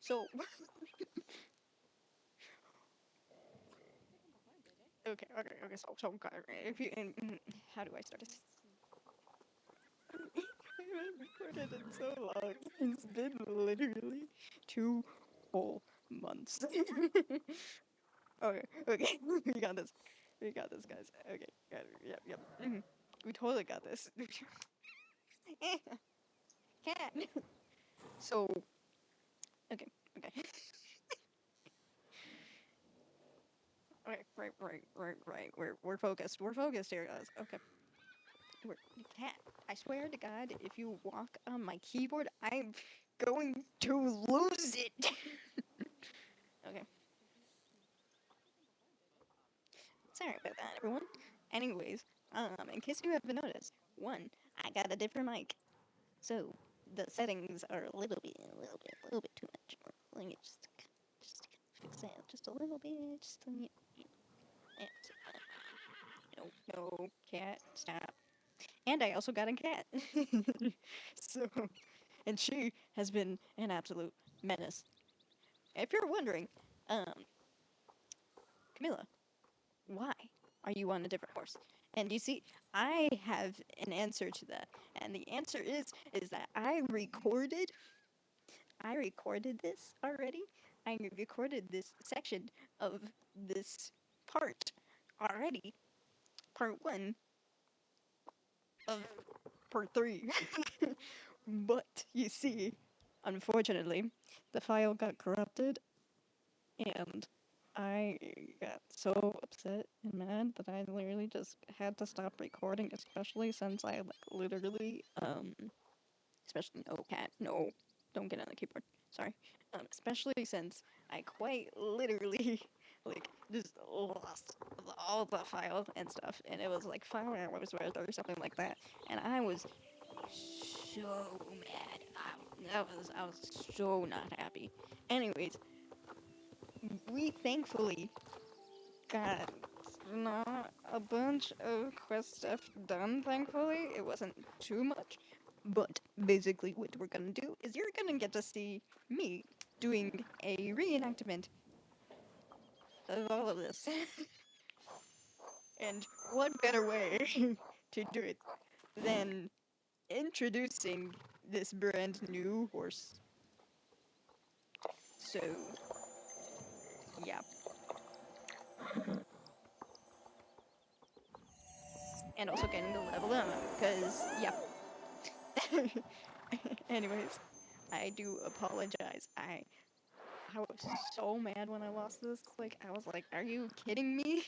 So, okay. So, if you, how do I start this? I haven't recorded in so long. It's been literally 2 whole months. Okay, we got this. We got this, guys. Okay, yep. We totally got this. Cat. So, okay. Right. We're focused. We're focused here, guys. Okay. Cat. I swear to God, if you walk on my keyboard, I'm going to lose it. Okay. Sorry about that, everyone. Anyways, in case you haven't noticed, one, I got a different mic, so the settings are a little bit too much. Let me just fix that just a little bit. Just yeah, no, cat, stop. And I also got a cat. So, and she has been an absolute menace. If you're wondering, um, Camilla, why are you on a different horse? And you see, I have an answer to that. And the answer is that I recorded this already. I recorded this section of this part already. Part 1 of part 3. But you see, unfortunately, the file got corrupted and I got so upset and mad that I literally just had to stop recording, especially since I like literally especially no cat, no, don't get on the keyboard. Sorry. Especially since I quite literally like just lost all the files and stuff, and it was like 5 hours worth or something like that, and I was so mad. I was so not happy. Anyways, we thankfully got not a bunch of quest stuff done, thankfully. It wasn't too much. But basically what we're gonna do is you're gonna get to see me doing a reenactment of all of this. And what better way to do it than introducing this brand new horse. So, yeah. And also getting the level up, because, yeah. Anyways, I do apologize. I was so mad when I lost this. Like, I was like, are you kidding me?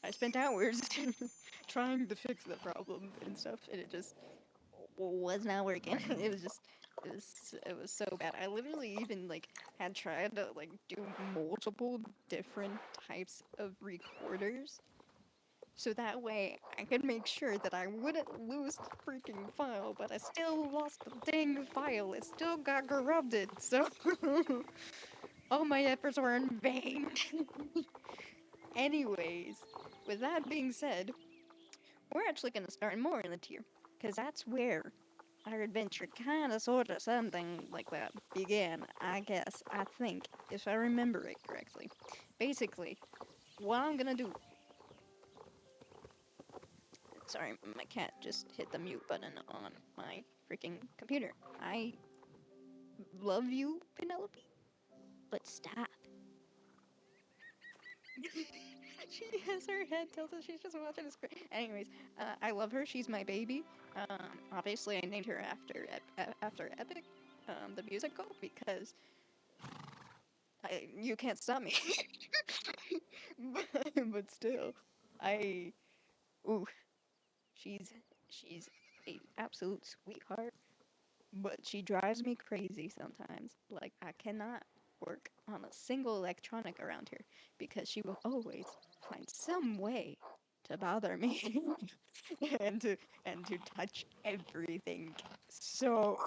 I spent hours trying to fix the problem and stuff, and it just was not working. It was so bad. I literally even like had tried to like do multiple different types of recorders so that way I could make sure that I wouldn't lose the freaking file, but I still lost the dang file. It still got corrupted, so all my efforts were in vain. Anyways, with that being said, we're actually going to start more in the tier, because that's where our adventure kind of, sort of, something like that began, I guess, I think, if I remember it correctly. Basically, what I'm going to do... Sorry, my cat just hit the mute button on my freaking computer. I love you, Penelope, but stop. She has her head tilted. She's just watching the screen. Anyways, I love her. She's my baby. Obviously, I named her after Epic, the musical, because you can't stop me. but still, I ooh, she's a absolute sweetheart. But she drives me crazy sometimes. Like, I cannot work on a single electronic around here because she will always find some way to bother me and to touch everything. So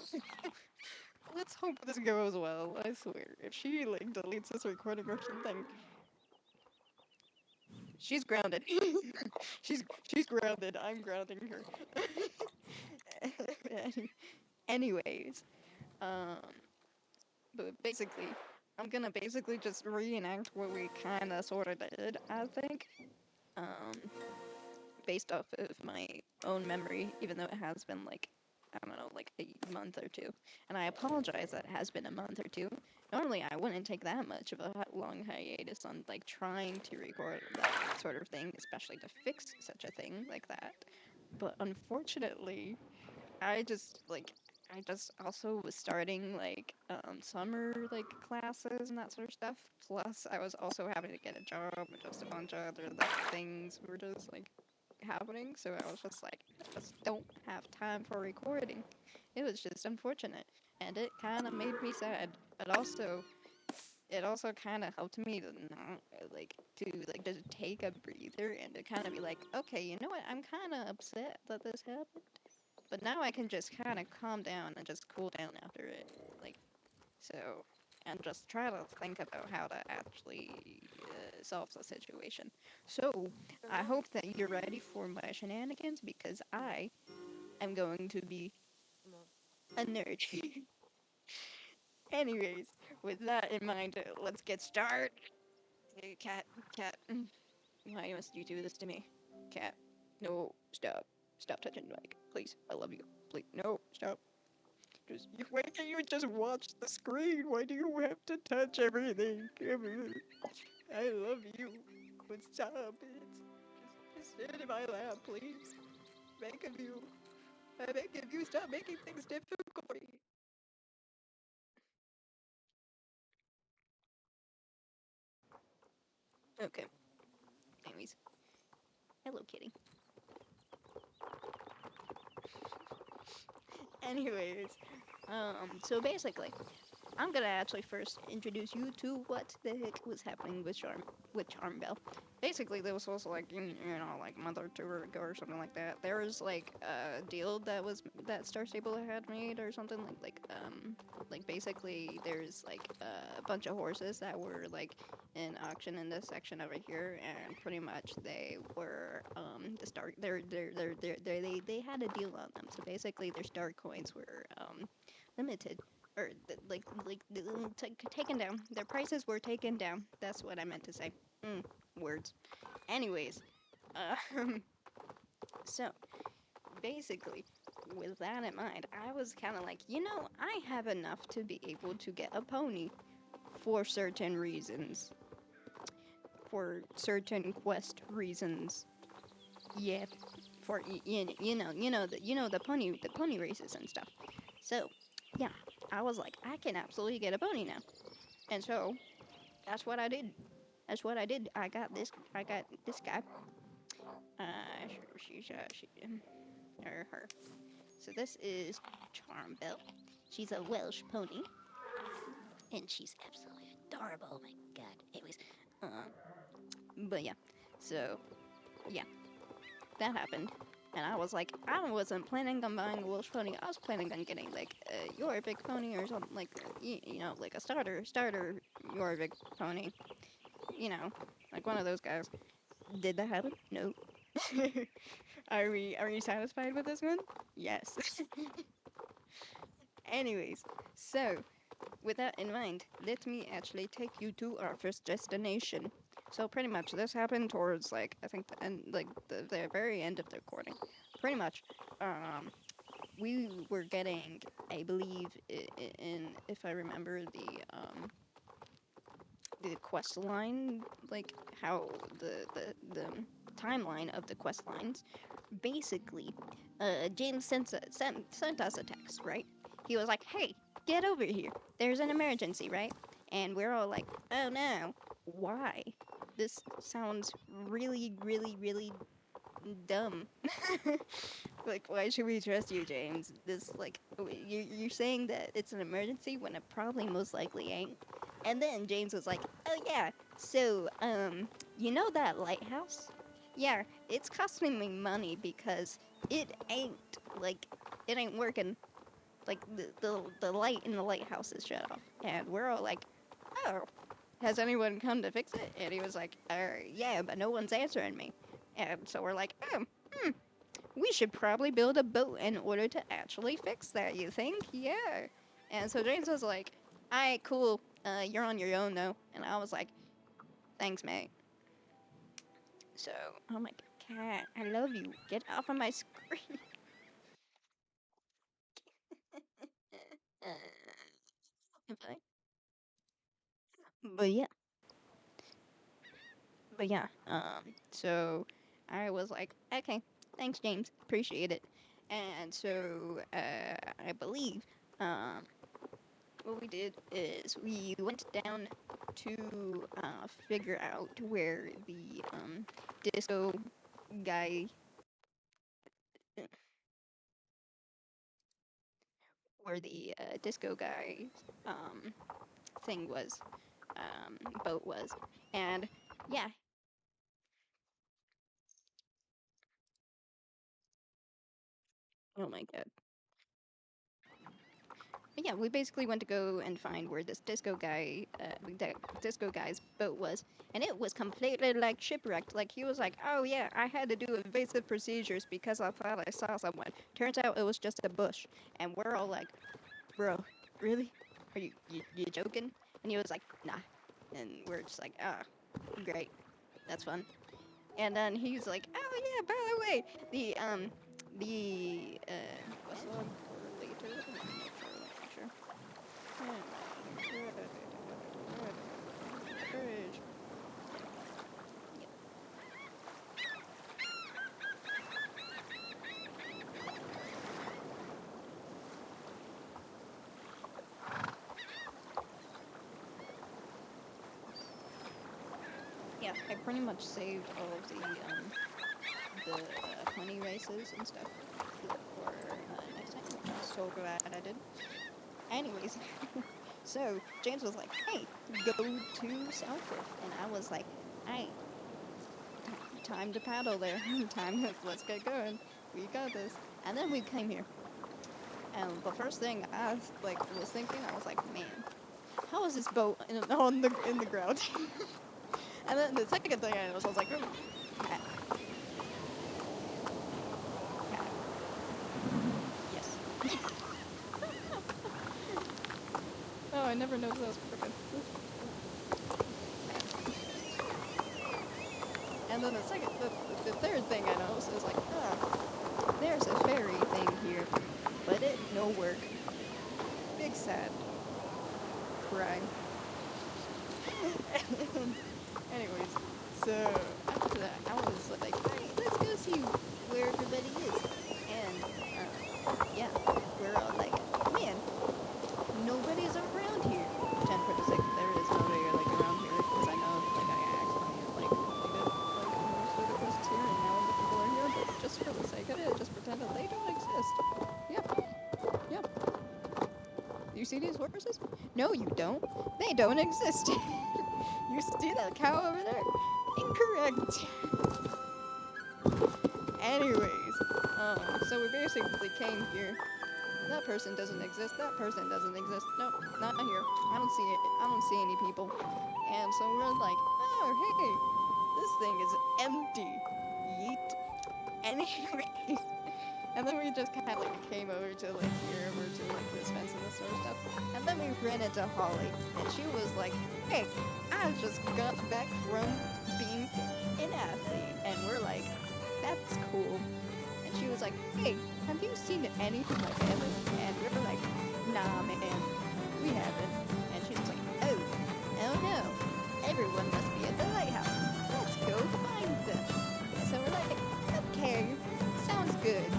let's hope this goes well. I swear, if she like deletes this recording or something, she's grounded. she's grounded. I'm grounding her. Anyways, um, but basically, I'm gonna basically just reenact what we kinda sorta did, I think. Um, Based off of my own memory, even though it has been like, I don't know, like a month or two. And I apologize that it has been a month or two. Normally I wouldn't take that much of a long hiatus on like trying to record that sort of thing, especially to fix such a thing like that. But unfortunately, I just also was starting like summer like classes and that sort of stuff. Plus I was also having to get a job and just a bunch of other like things were just like happening, so I was just like, I just don't have time for recording. It was just unfortunate, and it kind of made me sad. But also, it also kind of helped me to not just take a breather and to kind of be like, okay, you know what? I'm kind of upset that this happened, but now I can just kind of calm down and just cool down after it, like so, and just try to think about how to actually solve the situation. So, I hope that you're ready for my shenanigans because I am going to be a nerd. Anyways, with that in mind, let's get started. Hey, cat, cat, why must you do this to me? Cat, no, stop. Stop touching the mic, please. I love you. Please, no, stop. Why can't you just watch the screen? Why do you have to touch everything? I love you. But stop it. Just sit in my lap, please. Beg of you. I beg of you, stop making things difficult for me. Okay. Anyways. Hello, kitty. Anyways. So basically, I'm gonna actually first introduce you to what the heck was happening with CharmBelle. Basically, there was also like like a month or two ago or something like that. There was like a deal that StarStable had made or something like basically there's like a bunch of horses that were like in auction in this section over here, and pretty much they were the star they had a deal on them. So basically, their star coins were limited or taken down. Their prices were taken down. That's what I meant to say. Words. Anyways, um, so basically, with that in mind, I was kind of like, I have enough to be able to get a pony for certain reasons, for certain quest reasons. Yeah, for the pony races and stuff. So, yeah, I was like, I can absolutely get a pony now. And so that's what I did. That's what I did. I got this. I got this guy. She or her. So this is CharmBelle. She's a Welsh pony, and she's absolutely adorable. Oh my god. Anyways, but yeah. So yeah, that happened. And I was like, I wasn't planning on buying a Welsh pony. I was planning on getting like a Jorvik pony or something like, like a starter Jorvik pony. Like one of those guys. Did that happen? No. Are we satisfied with this one? Yes. Anyways, so with that in mind, let me actually take you to our first destination. So pretty much this happened towards like I think the end, like the very end of the recording. Pretty much, we were getting, I believe, in if I remember the quest line, like how the timeline of the quest lines. Basically, James sent us a text, right? He was like, "Hey, get over here. There's an emergency, right?" And we're all like, "Oh no, why?" This sounds really, really, really dumb. Like, why should we trust you, James? This, like, you're saying that it's an emergency when it probably most likely ain't. And then James was like, oh yeah, so, that lighthouse? Yeah, it's costing me money because like, it ain't working. Like, the light in the lighthouse is shut off. And we're all like, oh, has anyone come to fix it? And he was like, yeah, but no one's answering me. And so we're like, oh, we should probably build a boat in order to actually fix that, you think? Yeah. And so James was like, alright, cool. you're on your own though. And I was like, thanks, mate. So, oh my cat, I love you. Get off of my screen. But but yeah, so I was like, okay, thanks, James, appreciate it. And so I believe what we did is we went down to figure out where the disco guy, where the disco guy thing was, boat was, and yeah. Oh my god. But yeah, we basically went to go and find where this disco guy, the disco guy's boat was, and it was completely like shipwrecked. Like he was like, "Oh yeah, I had to do invasive procedures because I thought I saw someone." Turns out it was just a bush, and we're all like, "Bro, really? Are you joking?" And he was like, "Nah," and we're just like, "Ah, great, that's fun." And then he's like, "Oh yeah, by the way, the what's the word for later? Let me make sure. Courage. Yeah, I pretty much saved all of the honey races and stuff for next time, which I'm so glad I did. Anyways, so James was like, "Hey, go to South Cliff," and I was like, "Hey, time to paddle there. Let's get going. We got this." And then we came here. And the first thing I was thinking, I was like, "Man, how is this boat in the ground?" And then the second thing I was like, "Ooh, cat, cat, yes." Oh, I never noticed that was crooked. And then the third thing I noticed is like, there's a fairy thing here, but it no work. Big sad. Cry. Anyways, so after that, I was like, hey, let's go see where everybody is. And yeah, we're all like, man, nobody's around here. Which I'm pretty sick. There is nobody like around here because I know like I actually like most of the quests here, and now the people are here. But just for the sake of it, just pretend that they don't exist. Yep. Yep. You see these horses? No, you don't. They don't exist. You see that cow over there? Incorrect. Anyways, so we basically came here. That person doesn't exist. That person doesn't exist. Nope, not here. I don't see it. I don't see any people. And so we're like, oh, hey, this thing is empty. Yeet. Anyways. And then we just kind of like came over to like here, over to like this fence and this sort of stuff. And then we ran into Holly, and she was like, "Hey, I just got back from being an athlete," and we're like, "That's cool." And she was like, "Hey, have you seen any of my family?" And we're like, "Nah, man, we haven't." And she's like, "Oh, oh no, everyone must be at the lighthouse. Let's go find them." And so we're like, "Okay, sounds good."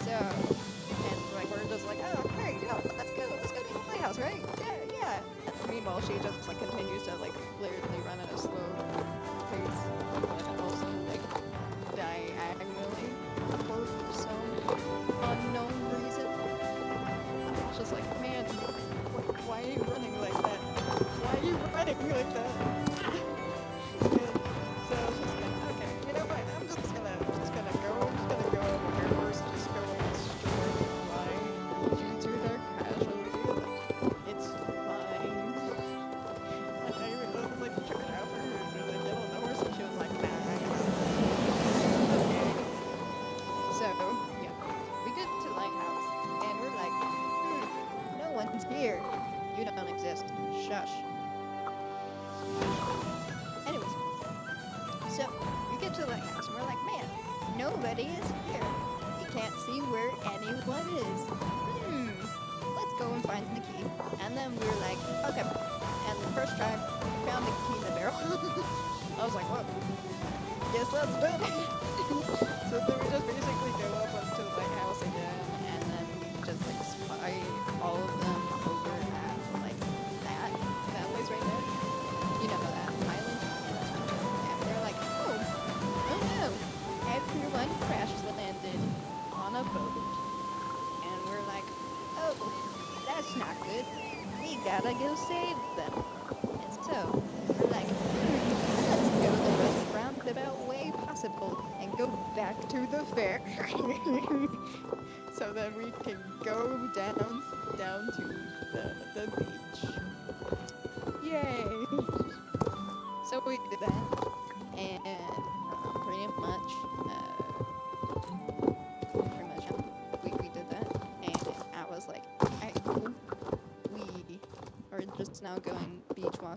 So, and like we're just like, oh, hey, let's go to the lighthouse, right? Yeah. And meanwhile, she just like continues to like literally run at a slow pace, but also like diagonally for some unknown reason. It's just like, man, why are you running like that? Why are you running like that? And so I was just like, okay, you know what? I'm just gonna go over here first, just go straight line. Shoots her there casually, like, it's fine. Like, I was like trying out for her to like get on the horse, and she was like, nice. Okay. So, yeah. We get to Lighthouse, and we're like, no one's here. You don't exist. Shush. Anyways, so we get to the lighthouse and we're like, man, nobody is here. We can't see where anyone is. Let's go and find the key. And then we were like, okay. And the first try, we found the key in the barrel. I was like, well, guess let's do it. So then we just basically go up to the lighthouse again, and then we just like spy all of them over at like that place right there. You know that island? And they're like, oh no, everyone crash landed on a boat. And we're like, oh, that's not good. We gotta go save them. And so we're like, let's go the most roundabout way possible and go back to the fair. So that we can go down to the beach. Yay! So we did that, and pretty much we did that, and I was like, alright, cool. We are just now going beaching.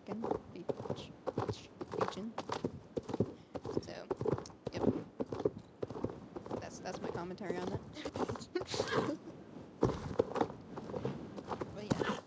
So, yep. That's my commentary on that. But yeah.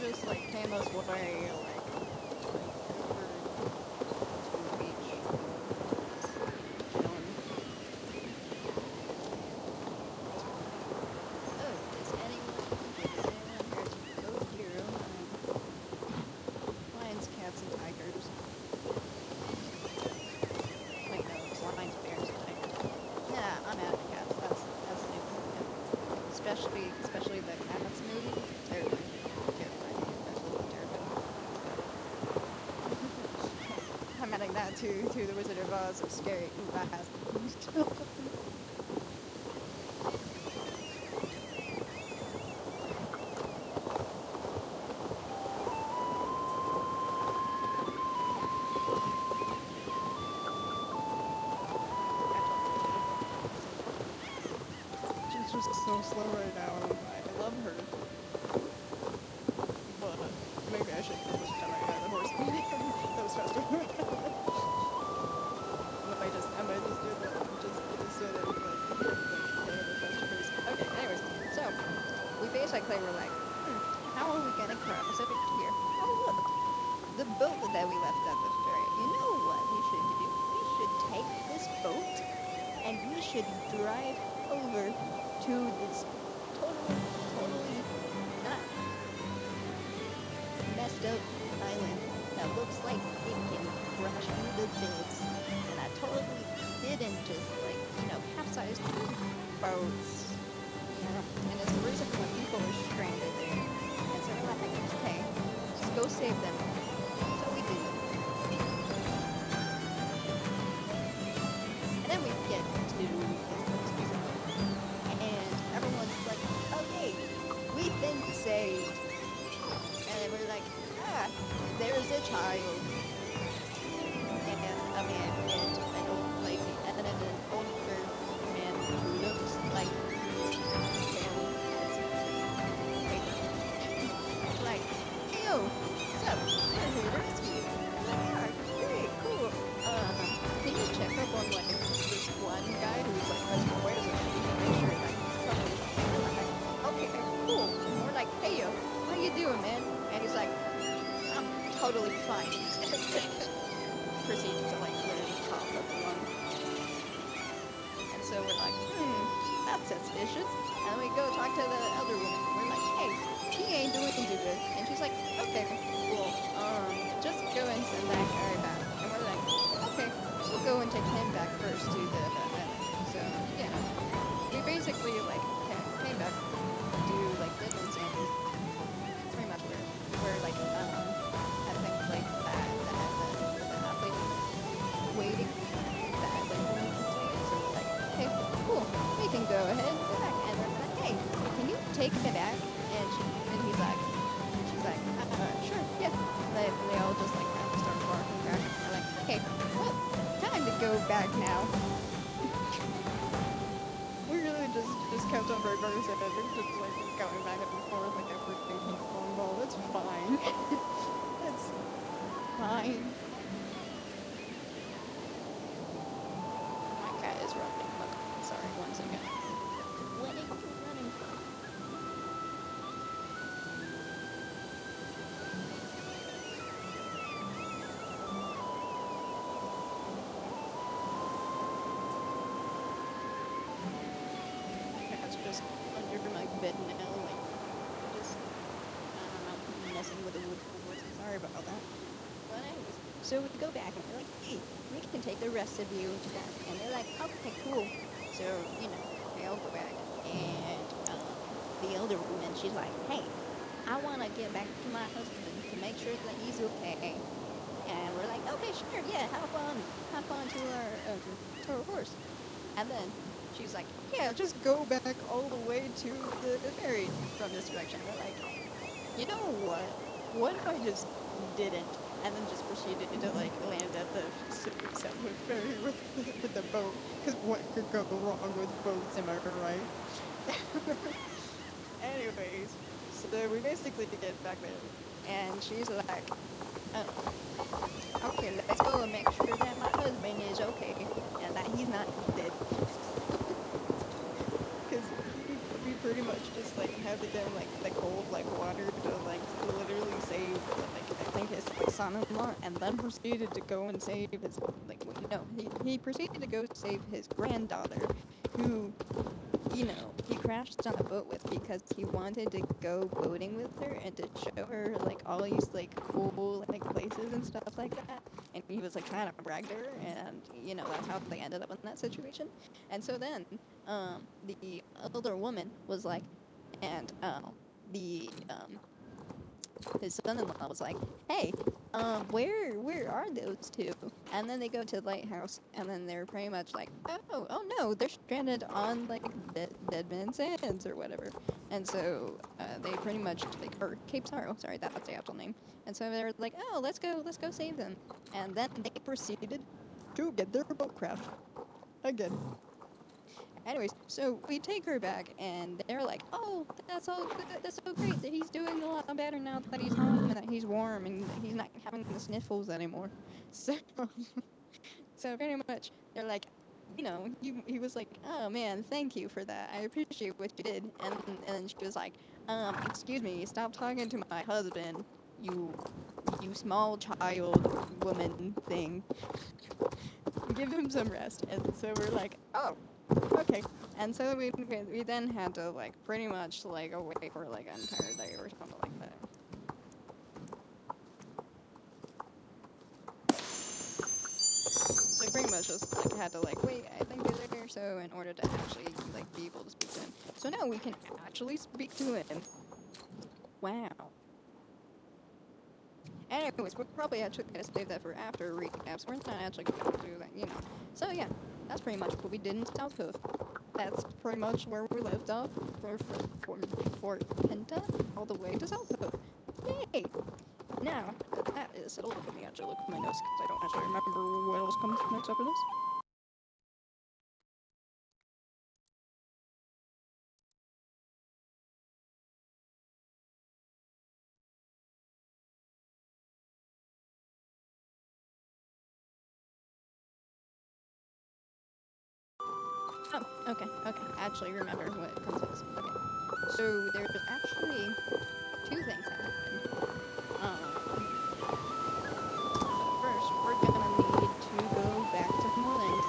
Just like came us way like over to the beach. Chilling. Oh, is anyone here to go here? Lions, cats, and tigers. Wait, no, it's lions, bears, and tigers. Yeah, I'm out of cats. That's new. Yeah. Especially the cats movie. Terrifying. I'm adding that to the Wizard of Oz. It's scary. Ooh, that has. She's just so slow right now. I love her. But maybe I should finish time I got the horse. That was faster. I might just do that. Just so that we like a faster pace. Okay, anyways, so we basically were like, how are we gonna cross over here? Oh look, the boat that we left at the ferry. You know what we should do? We should take this boat and we should drive over to this totally not messed up island that looks like it can crash through the bits, and that totally didn't just like, capsize boats. And it's the reason why people are stranded there. And so we're like, okay, just go save them. So we do. And then we get to this place. And everyone's like, okay, we've been saved. And then we're like, there's a child. And a man and an old lady. And then an older man who looks like like, ew, what's up? We're here to rescue you. And like, yeah, great, cool. Can you check up on like this one guy who's like reservoir so that we can make sure that he's covered? We're like, okay, cool. And we're like, hey yo, how you doing, man? And he's like, I'm totally fine. Proceeds to like literally chop everyone. And so we're like, that's suspicious. And we go talk to the elder woman. We're like, hey, he ain't doing too good. And she's like, okay, cool. Just go and send that guy back. And we're like, okay, we'll go and take him back first to the island. So, yeah. We basically, like, came back to, like, business and back now. We really just kept on reversing it. We're just like going back and forth like every ping pong ball. It's fine. It's fine. My cat is running. Sorry, 1 second. Running. Cat's just under my bed now, like, just, I don't know, messing with the wood floors. Sorry about that. But anyways, so we go back and we're like, hey, we can take the rest of you to that. And they're like, okay, cool. So, you know, they all go back. And the elder woman, she's like, hey, I want to get back to my husband to make sure that he's okay. And we're like, okay, sure, yeah, have fun to our horse. And then she's like, yeah, just go back all the way to the ferry from this direction. We're like, you know what? What if I just didn't? And then just proceeded to like land at the Pacific ferry with the boat. Because what could go wrong with boats, am I right? Anyways, so we basically get back there. And she's like, okay, let's go and make sure that my husband is okay and that he's not dead. Because we pretty much just like had to get like cold like water to like literally save like I think his son-in-law, and then proceeded to go and save his he proceeded to go save his granddaughter, who, you know, he crashed on a boat with because he wanted to go boating with her and to show her like all these like cool like places and stuff like that. And he was like trying to brag to her, and you know that's how they ended up in that situation. And so then the older woman was like, and the his son-in-law was like, hey, where are those two? And then they go to the lighthouse, and then they're pretty much like, oh no, they're stranded on like Dead Man's Sands or whatever. And so they pretty much like, or Cape Sorrow, sorry, that's the actual name. And so they're like, oh, let's go save them. And then they proceeded to get their boat crashed again. Anyways, so we take her back, and they're like, oh, that's all good, that's so great that he's doing a lot better now that he's home and that he's warm and that he's not having the sniffles anymore. So, so pretty much, they're like, you know, he was like, oh man, thank you for that. I appreciate what you did. And then she was like, excuse me, stop talking to my husband, you small child woman thing. Give him some rest. And so we're like, oh, okay. And so we then had to like pretty much like away for like an entire day or something like that. So pretty much just like had to like wait, I think a day or so in order to actually like be able to speak to him. So now we can actually speak to him. Wow. Anyways, we're probably actually gonna save that for after recaps. We're not actually gonna do that, you know. So yeah, that's pretty much what we did in South Hoof. That's pretty much where we left off for Penta all the way to South Hoof. Yay! Now that is settled, let me actually look at my notes because I don't actually remember what else comes next after this. Oh, okay. I actually remember what comes next. Okay. So there's actually 2 things that happened. First, we're gonna need to go back to Moreland.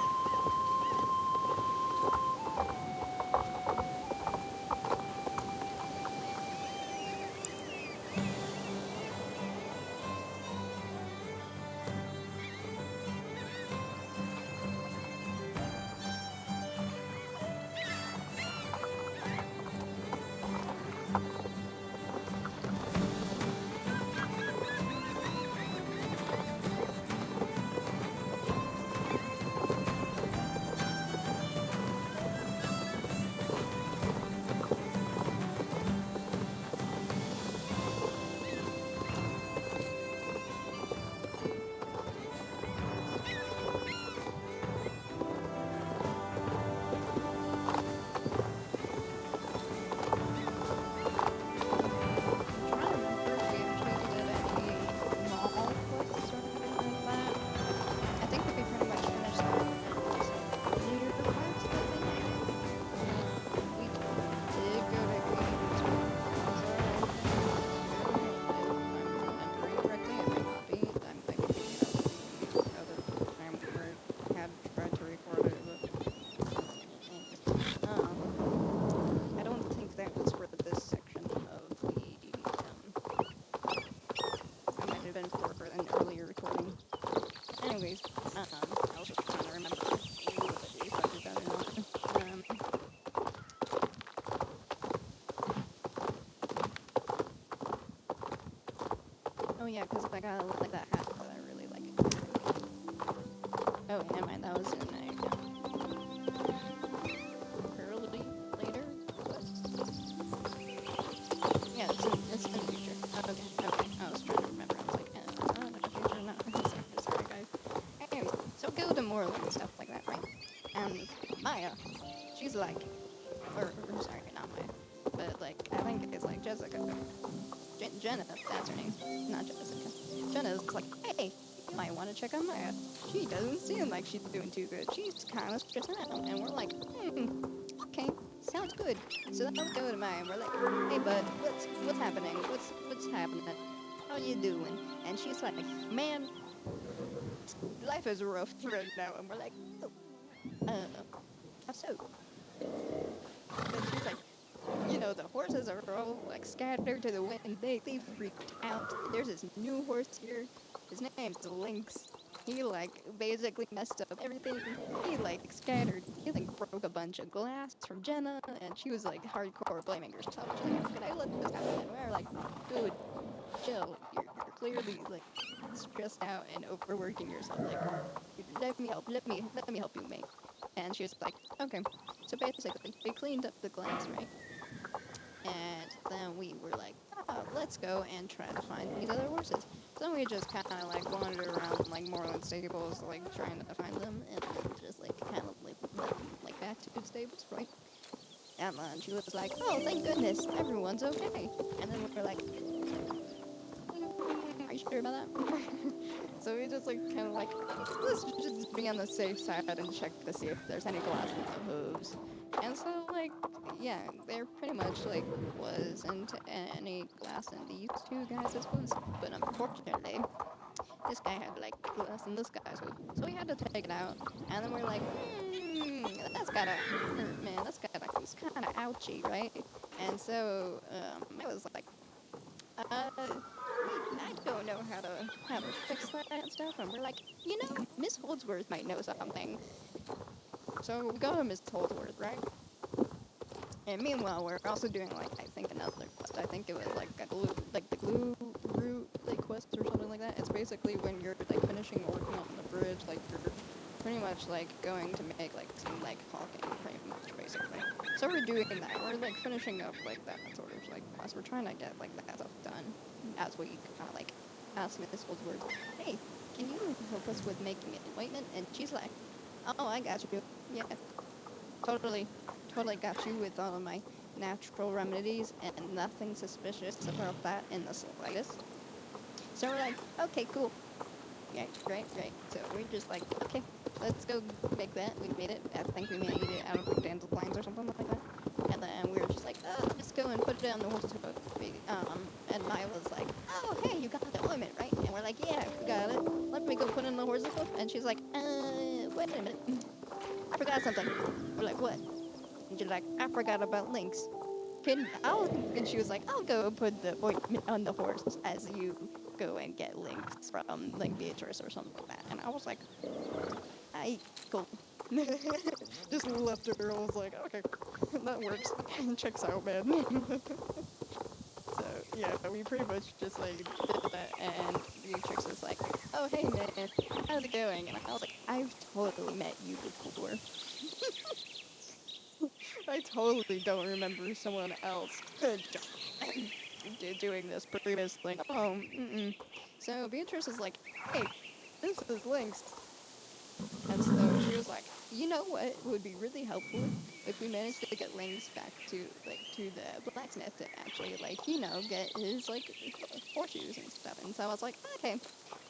Oh yeah, because I gotta look like that hat that I really like. Oh, never mind, that was in early, later? What? Yeah, it's in the future. Okay. I was trying to remember. I was like, it's not in the future, no. Sorry, guys. Anyways, so go to Moreland and stuff like that, right? And Maya, she's like, or sorry, not Maya, but like, I think it's like Jessica. Jenna, that's her name. Not Jessica. Jenna's like, hey, you might want to check on Maya. She doesn't seem like she's doing too good. She's kind of stressed out. And we're like, okay, sounds good. So then we go to Maya and we're like, hey, bud, what's happening? What's happening? How you doing? And she's like, man, life is rough right now. And we're like, oh, how so? And she's like, you know, the horses are all like scattered to the wind. They freaked out. There's this new horse here. His name's Lynx. He like basically messed up everything. He like scattered. He like broke a bunch of glass from Jenna, and she was like hardcore blaming herself. She's like, "How could I let this happen?" And we're like, "Dude, chill. You're clearly like stressed out and overworking yourself. Like, let me help you, mate." And she was like, "Okay." So basically, we cleaned up the glass, right? And then we were like, oh, let's go and try to find these other horses. So we just kind of like wandered around like Moreland stables, like trying to find them, and then just like kind of like led them like back to the stables, right? And then she was like, oh, thank goodness, everyone's okay. And then we were like, are you sure about that? So we just like kind of like, let's just be on the safe side and check to see if there's any glass in the hooves. And so like, yeah, there pretty much like wasn't any glass in these two guys' hooves. But unfortunately, this guy had like glass in this guy's hoof. So we had to take it out. And then we're like, that's gotta hurt, man. That's gotta, it's kind of ouchy, right? And so I was like, I don't know how to fix that and stuff. And we're like, you know, Miss Holdsworth might know something. So we go to Miss Holdsworth, right? And meanwhile, we're also doing like I think another quest. I think it was like the Glueroot like quest or something like that. It's basically when you're like finishing working on the bridge, like you're pretty much like going to make like some like caulking, pretty much basically. So we're doing that. We're like finishing up like that sort of like quest. We're trying to get like that stuff done as we kind of like ask Miss Holdsworth, hey, can you help us with making an ointment? And she's like, oh, I got you. Yeah, totally got you with all of my natural remedies, and nothing suspicious about that in the slightest. So we're like, okay, cool. Yeah, great. So we're just like, okay, let's go make that. We made it. I think we made it out of like dandelions or something like that. And then we were just like, oh, let's go and put it on the horse's hoof. And Maya was like, oh, hey, you got the ointment, right? And we're like, yeah, we got it. Let me go put it on the horse's hoof. And she's like, wait a minute. I forgot something. We're like, what? And she's like, I forgot about Lynx. And she was like, I'll go put the ointment on the horse as you go and get Lynx from like Ydris or something like that. And I was like, cool. Just left her. I was like, okay, that works. Checks out, man. So yeah, we pretty much just like did that, and Ydris was like, oh hey man, how's it going? And I was like, I've totally met you before. I totally don't remember someone else doing this previously. Oh, So Beatrice is like, hey, this is Lynx. And so she was like, you know what would be really helpful if we managed to get Lynx back to the blacksmith to actually like, you know, get his like horseshoes and stuff. And so I was like, okay,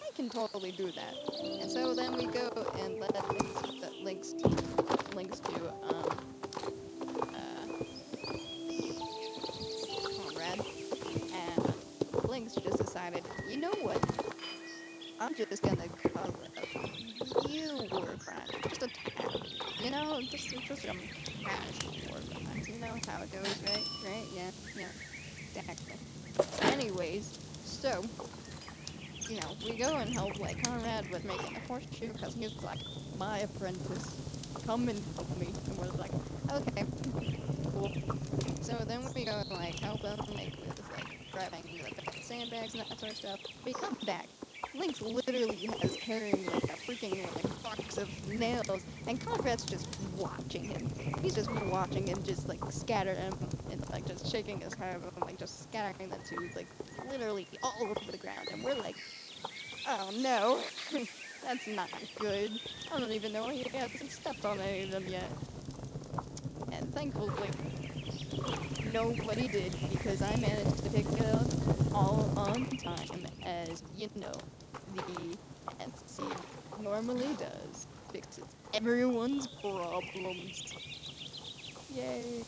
I can totally do that. And so then we go and let Lynx do Conrad, and Lynx just decided, you know what? I'm just gonna call it you war crimes, just a tad, you know, just some casual war crimes. You know how it goes, right? Yeah, exactly. Anyways, so you know, we go and help like Conrad with making a horseshoe because he's like my apprentice. Come and help me, and we're like, okay, cool. So then we go and like help him make with like grabbing the bits sandbags and that sort of stuff. We come back. Lynx literally has carrying like a freaking like box of nails, and Conrad's just watching him. He's just watching him just like scatter them and like just shaking his head and like just scattering them to like literally all over the ground. And we're like, oh no, that's not good. I don't even know he hasn't stepped on any of them yet. And thankfully, nobody did because I managed to pick it up all on time, as you know, the SC normally does. Fixes everyone's problems. Yay!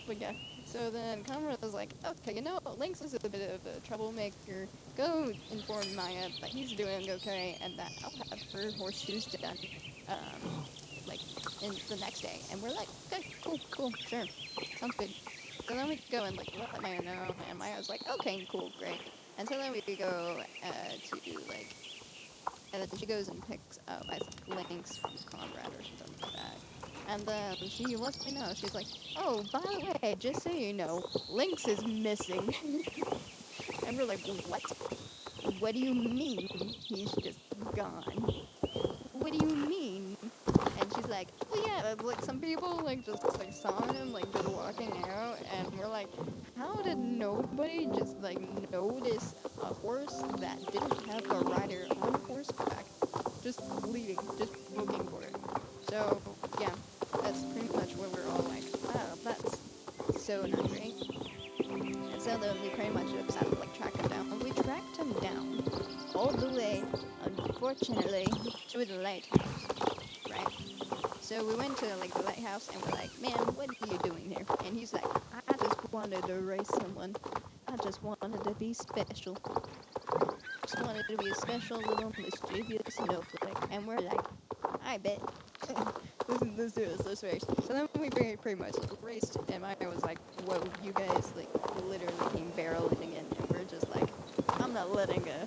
But yeah, so then Conrad was like, okay, you know, Lynx is a bit of a troublemaker. Go inform Maya that he's doing okay and that I'll have her horseshoes done, like, in the next day. And we're like, okay, cool, sure, sounds good. So then we go and, like, let Maya know, and Maya's like, okay, cool, great. And so then we go, to, like, and then she goes and picks up, I think, Lynx from Conrad or something like that. And then she lets me know, she's like, oh, by the way, just so you know, Lynx is missing. And we're like, what? What do you mean he's just gone? What do you mean? And she's like, well, yeah, like, some people, like, just, like, saw him, like, just walking out, and we're like, how did nobody just, like, notice a horse that didn't have a rider on horseback just leaving, just looking for it? So, yeah, that's pretty much what we're all like, oh, that's so not great. And so then we pretty much just had to, like, track him down. And we tracked him down all the way, unfortunately, to the lighthouse, right? So we went to, like, the lighthouse, and we're like, man, what are you doing here? And he's like, I just wanted to race someone. I just wanted to be special. Just wanted to be a special little mischievous snowflake. And we're like, I bet. Let's do this, let's race. So then we pretty much raced, and Maya was like, whoa, you guys, like, literally came barreling in, and we're just like, I'm not letting a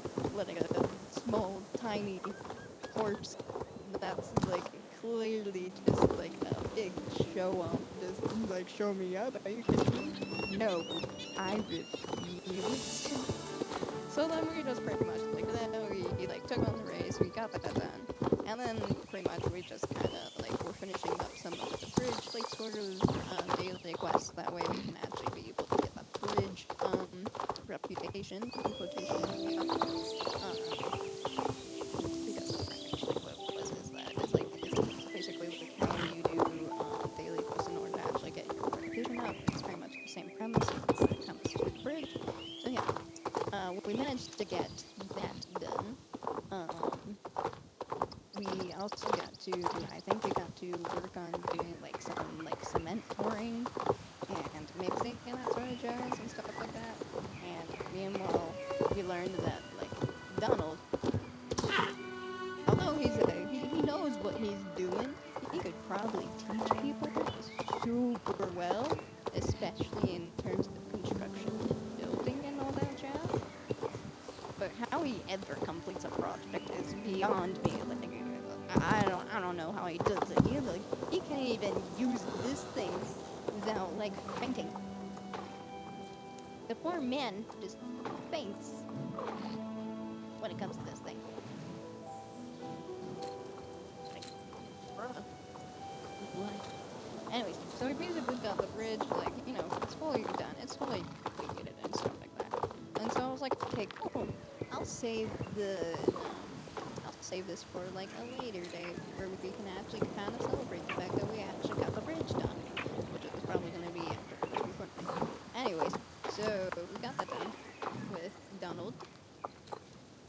small, tiny horse that's, like, clearly just, like, a big show-off just, like, show me up. Are you kidding me? No, I refuse. So then we just pretty much, like, then we, like, took on the race, we got that done, and then pretty much we just kind of, like, we're finishing up some of the bridge, like, sort of, daily quests, that way we can actually be able to get that bridge, reputation, in quotation marks, because actually what was is that, it's basically, like, how you do, daily quests in order to actually get your reputation up. It's very much the same premise as when it comes to the bridge. So yeah, we managed to get that done. We also got to, I think we got to work on doing, like, some, like, cement pouring and mixing and that sort of jazz and stuff like that. And meanwhile, we learned that, like, Donald, although he knows what he's doing, he could probably teach people super well, especially in terms of construction and building and all that jazz. But how he ever completes a project is beyond me. Like, I don't know how he does it. He can't even use this thing without, like, fainting. The poor man just faints when it comes to this thing. Like, bruh. What? Anyways, so we basically got the bridge, like, you know, it's fully done. It's fully completed and stuff like that. And so I was like, okay, cool. I'll save this for, like, a later day where we can actually kind of celebrate the fact that we actually got the bridge done, which is probably going to be after this recording. Anyways, so we got that done with Donald,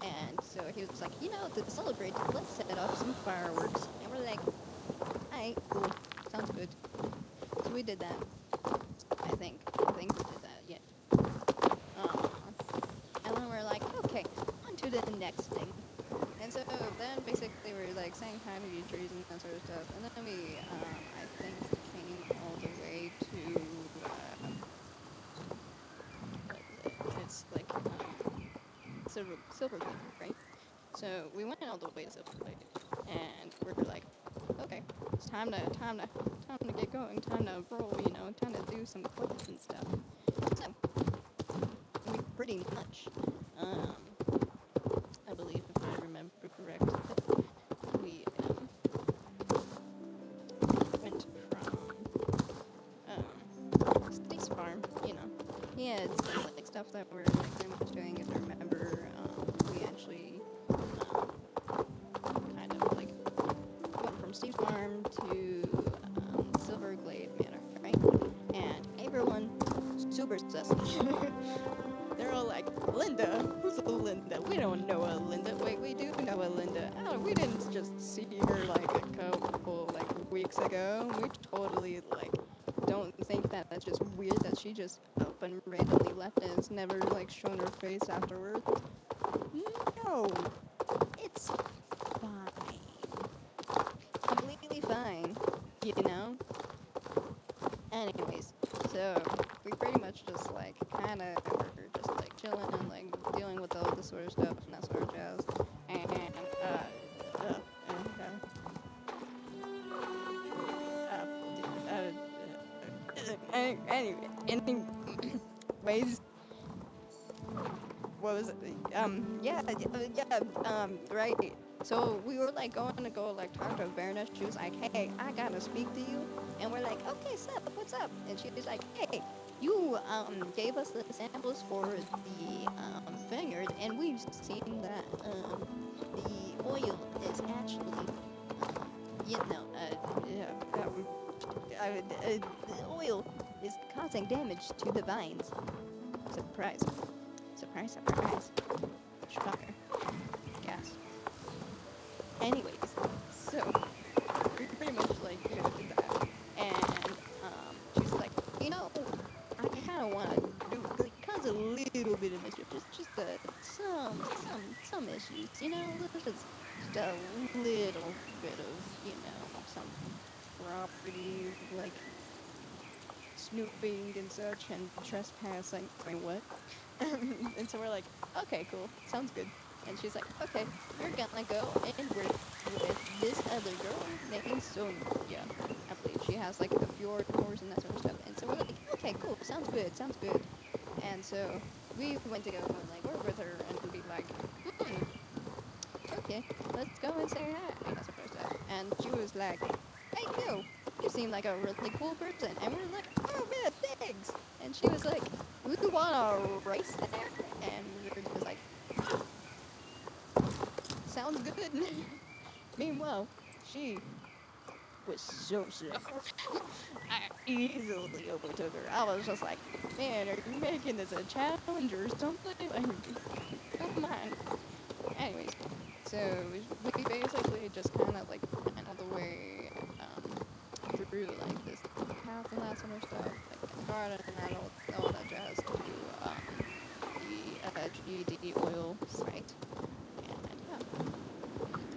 and so he was like, you know, to celebrate, let's set off some fireworks. And we're like, alright, cool, sounds good. So we did that. I think we did that, yeah. And then we're like, okay, on to the next thing. And so then basically we're, like, saying hi to Ydris and that sort of stuff. And then we, I think, came all the way to, what is it? It's like, Silver Lake, right? So we went all the way to Silver Lake, and we're like, okay, it's time to get going, time to roll, you know, time to do some quests and stuff. So pretty much. Um, I believe, if I remember correct, we went from Steve's farm. He had some like stuff that we're like pretty much doing. If I remember, we actually kind of like went from Steve's farm to Silverglade Manor, right? And everyone super sus. They're all like, Linda? Who's a Linda? We don't know a Linda. Wait, we do know a Linda. Oh, we didn't just see her like a couple like weeks ago. We totally like don't think that that's just weird that she just up and randomly left and has never like shown her face afterwards. No, it's fine. Completely fine, you know? Anyways, so we pretty much just like kind of were just like chilling and like dealing with all this sort of stuff and that sort of jazz. And anyways, what was it? Right. So we were like going to go like talk to Verna. She was like, "Hey, I gotta speak to you." And we're like, "Okay, Seth, what's up?" And she was like, "Hey, you gave us the samples for the vineyard, and we've seen that the oil is actually the oil is causing damage to the vines." Surprise. Surprise, surprise. Shocker. Gas. Anyways, so we pretty much like did that, and she's like, I kind of want to do like, cause a little bit of mischief, just some issues, just a little bit of some property like snooping and such and trespassing. I mean, what? And so we're like, okay, cool, sounds good. And she's like, okay, you're gonna go and work with this other girl named Sonja. I believe she has like a fjord horse and that sort of stuff. And so we're like, okay, cool, sounds good, sounds good. And so we went to go and like work with her and be like, okay, let's go and say hi and that sort of stuff. And she was like, hey, you seem like a really cool person. And we're like, oh man, thanks. And she was like, we want a race there? And we were just like, sounds good. Meanwhile, she was so sick. I easily overtook her. I was just like, man, are you making this a challenge or something? Like, come on. Anyways, so we basically just kind of like went all the way through like this path and that sort of stuff, like in the garden and all that jazz to the GD oil site. And yeah,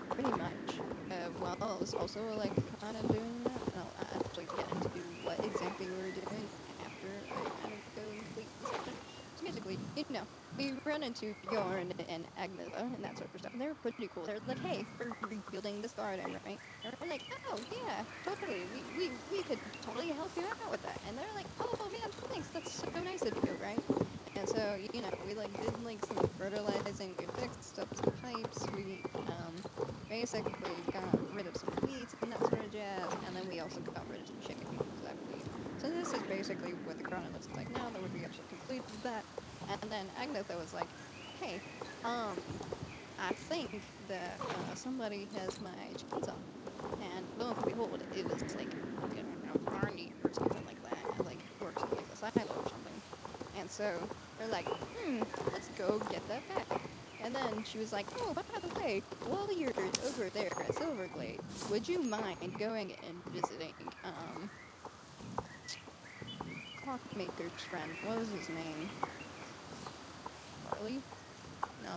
pretty much. While I was also like kind of doing that, and I'll actually get into what exactly we were doing after I kind of go and complete the section. So basically, we run into Bjorn and Agnetha and that sort of stuff. And they're pretty cool. They're like, hey, we're rebuilding this garden, right? And we're like, oh yeah, totally. We could totally help you out with that. And they're like, oh man, thanks. That's so nice of you, right? And so, we like did like some fertilizing, we fixed up some pipes, we basically got rid of some weeds and that sort of jazz, and then we also got rid of some chickens, I believe. So this is basically what the garden looks like now that we actually completed that. And then Agnetha was like, hey, I think that somebody has my chainsaw. And lo and behold, it was like, Barney or something like that, like works in like the silo or something. And so they're like, let's go get that back. And then she was like, oh, by the way, while you're over there at Silverglade, would you mind going and visiting Clockmaker's friend? What was his name? Charlie? No.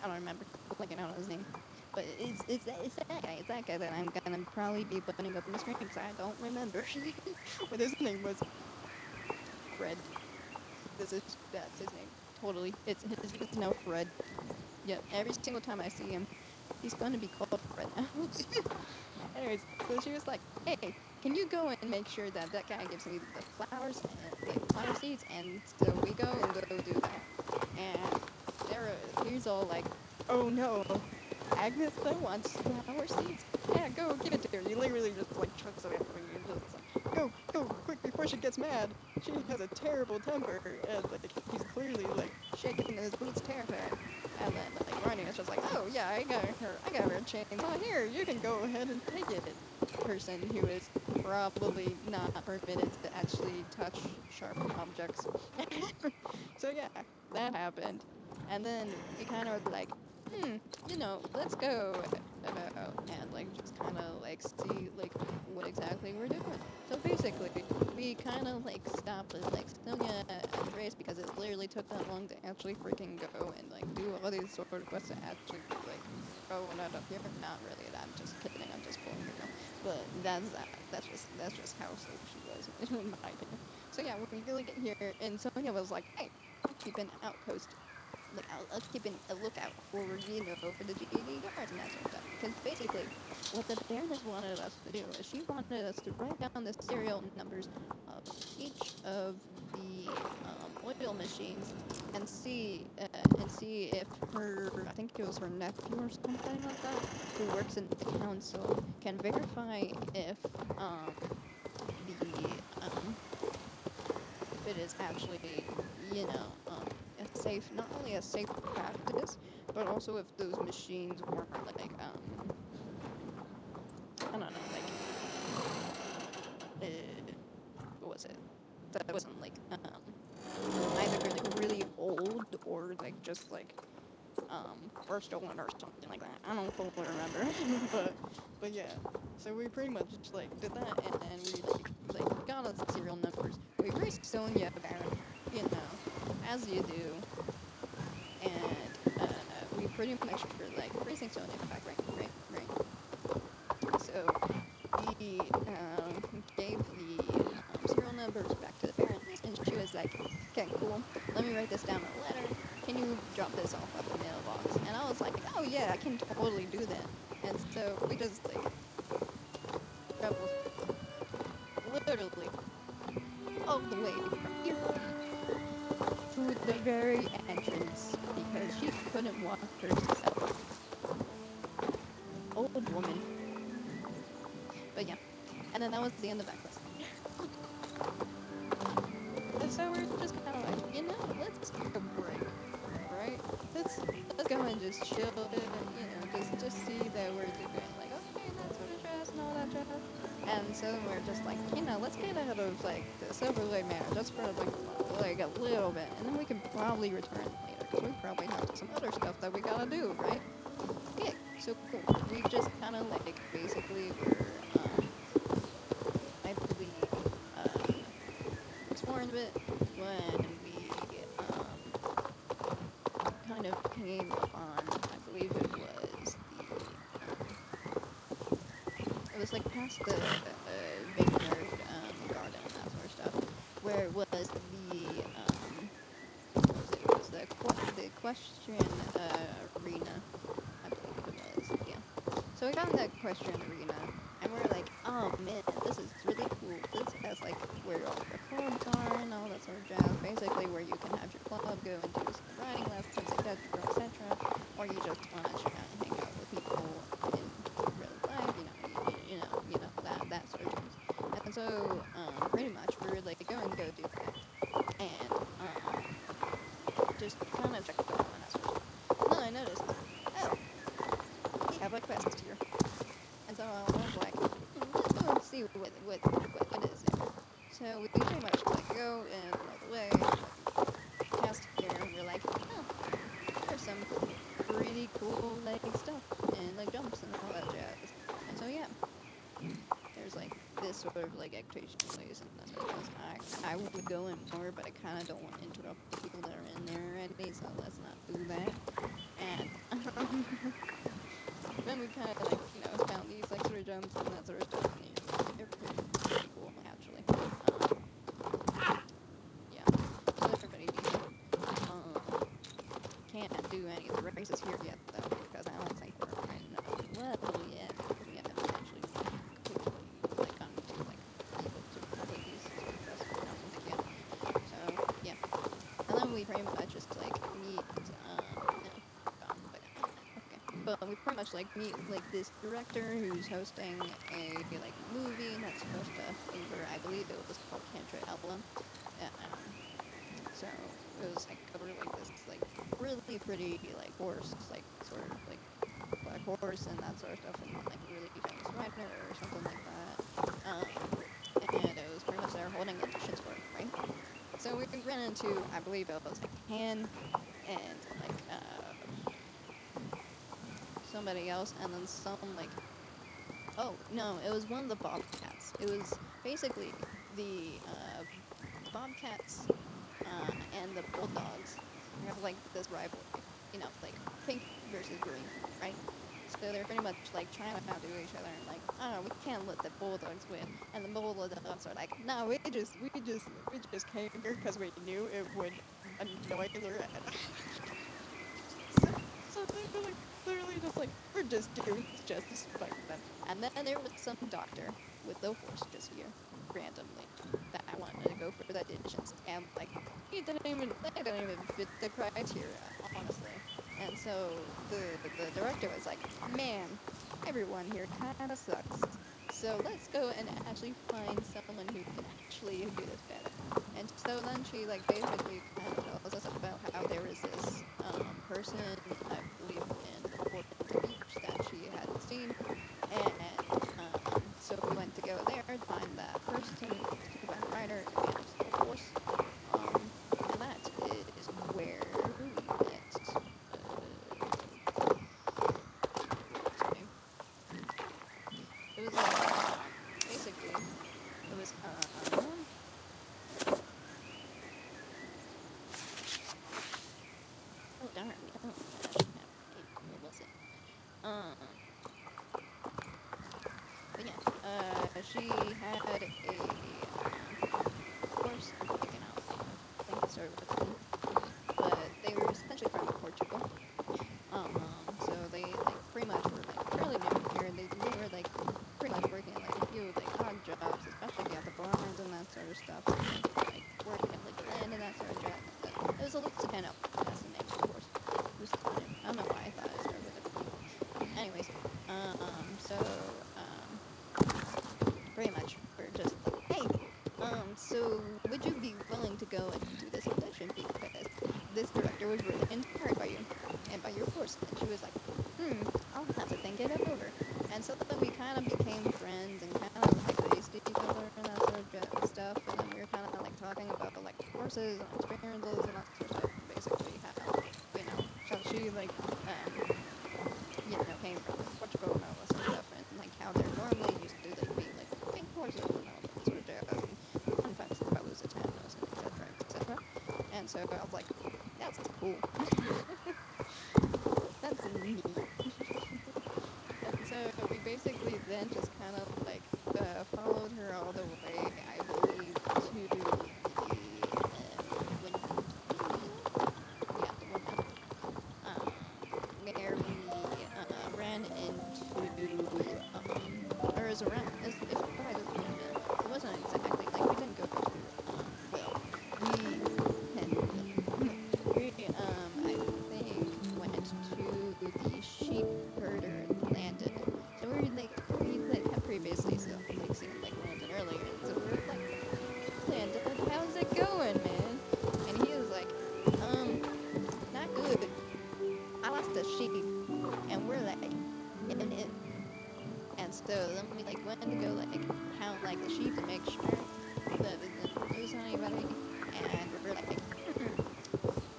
I don't remember. Blanking out on his name. But it's that guy. It's that guy that I'm gonna probably be putting up on the screen because I don't remember what his name was. Fred. That's his name. Totally. It's no Fred. Yep. Every single time I see him, he's gonna be called Fred now. Anyways, so she was like, hey, can you go and make sure that that guy gives me the flowers, and, like, flower seeds? And so we go and go do that. And he's all like, oh no, Agnetha wants flower seeds? Yeah, go give it to her. You literally just, like, chucks it at me. You're just like, go, quick, before she gets mad. She has a terrible temper, and, like, he's clearly, like, shaking his boots terrified. And then, like, Barney is just like, oh, yeah, I got her a chain. Oh, here, you can go ahead and take it. Person who is probably not permitted to actually touch sharp objects. So, yeah, that happened. And then we kind of were like, let's go and, like, just kind of, like, see, like, what exactly we're doing. So basically, we kind of, like, stopped with, like, Sonja and Ydris because it literally took that long to actually freaking go and, like, do all these sort of quests to actually, like, go and end up here. Not really, I'm just kidding, I'm just pulling her down. But that's just how slow she was, in my opinion. So yeah, when we really get here, and Sonja was like, hey, I'll keep an outpost. Like, I'll keep a lookout for, for the GD guards and that sort of stuff. Because basically, what the Baroness wanted us to do is she wanted us to write down the serial numbers of each of the oil machines and see if her, I think it was her nephew or something like that, who works in the council, can verify if the if it is actually, a safe, not only a safe practice, but also if those machines weren't like, I don't know, like, what was it? That wasn't like, either like really old or like just like, or stolen or something like that. I don't fully remember, but yeah. So we pretty much just like did that, and we like got us serial numbers. We raced Sonja about, as you do, and we pretty much were like racing Sonja back, right. So we gave the serial numbers back to the Baroness, and she was like, okay, cool, let me write this down in a letter. Can you drop this off at the mailbox? And I was like, oh yeah, I can totally do that. And so we just like traveled literally all the way from here to the very entrance because she couldn't walk herself. Old woman. But yeah. And then that was the end of that quest. And so we're just kind of like, let's take a break, right? Let's go and just chill, just see that we're doing like, okay, that sort of jazz and all that jazz. And so we're just like, let's get ahead of like the Silverblade Manor just for like a little bit, and then we can probably return later because we probably have some other stuff that we gotta do, right? Okay, so cool. We just kind of like basically were, I believe, exploring a bit when we kind of came upon, I believe it was like past the vineyard garden and that sort of stuff, where it was the what was it? It was the question arena, I believe it was. Yeah. So we got in that question arena, and we're like, oh man, this is really cool. This has like where all the clubs are and all that sort of jazz. Basically, where you can have your club, go and do some riding lessons, etc., or you just want to chill out and hang out with people in real life, that sort of jazz. And so, pretty much, we're like go do that, and just kind of check it out and that sort of stuff. And then I noticed, oh, we have a quest here. And so I was like, let's go and see what it is there. So we pretty much like go and right away, like, cast here, and we're like, oh, there's some pretty cool like stuff and like jumps and all that jazz. And so yeah, there's like this sort of like activation place, and that's what it was. I would go in more, but I kind of don't want to interrupt the people that are in there already, so let's not do that. And then we kind of like, found these like sort of jumps and that sort of stuff, and they're pretty cool actually. Yeah, so they're pretty decent. Can't do any of the races here yet though, because I don't think we're in level yet. We haven't actually completely like gone to like we pretty much like meet like this director who's hosting a like movie that's supposed to anger, I believe it was called Cantrell. So it was like over like this like really pretty like horse, like sort of like black horse and that sort of stuff, and like a really famous writer or something like that. And it was pretty much they're holding auditions for it, right? So we ran into, I believe it was like Han and like somebody else, and then some like, oh no, it was one of the Bobcats. It was basically the Bobcats and the Bulldogs have like this rivalry, you know, like pink versus green, right? So they're pretty much like trying to outdo each other and like, oh, we can't let the Bulldogs win. And the Bulldogs are like, no, we just came here because we knew it would annoy Loretta. So they're like literally just like, we're just doing this just to spite them. And then there was some doctor with the horse this year, randomly, that I wanted to go for the auditions, and like they didn't even fit the criteria, honestly. And so the director was like, man, everyone here kind of sucks. So let's go and actually find someone who can actually do this better. And so then she like basically kind of tells us about how there is this person, I believe in Portland Beach, that she had seen, and so we went to go there and find that person to find the writer and the horse, and that is where we met. It was basically it was oh darn, we don't actually have a name. What was it? But yeah, she had a horse. I'm picking out. I think it started with a T, but they were essentially from Portugal. So they like pretty much were like fairly new here. They were like pretty much working like a few like odd jobs, especially at the barns and that sort of stuff. Like working at like land and that sort of job. It was a Lucina. That's the name of the horse. Lucina. I don't know why I thought it started with a P. Anyways, so pretty much we're just like, hey, so would you be willing to go and do this audition because this director was really inspired by you and by your course? And she was like, I'll have to think it over. And so then we kind of became friends and kind of like faced each other and that sort of stuff. And then we were kind of like talking about like horses and experiences and that sort of stuff. And basically how, you know, how she like, you know, came from Portugal and all that sort of stuff. And like how they're normally used to like being like pink horses and all that sort of jazz. And fun facts about Lusitanos and etc. etc. And so I was like, that's cool. That's neat. And so we basically then just kind of like followed her all the way, I believe, to the where we ran into or is around is by the windmill. It wasn't exactly like we didn't go to well, we I think went to the sheep herder landed. So we had previously like seen like Landon earlier, and so we were like, Landon, how's it going, man? And he was like, not good. I lost a sheep, and we're like, in it. And so then we like went to go like count like the sheep to make sure that it didn't lose anybody, and we're like,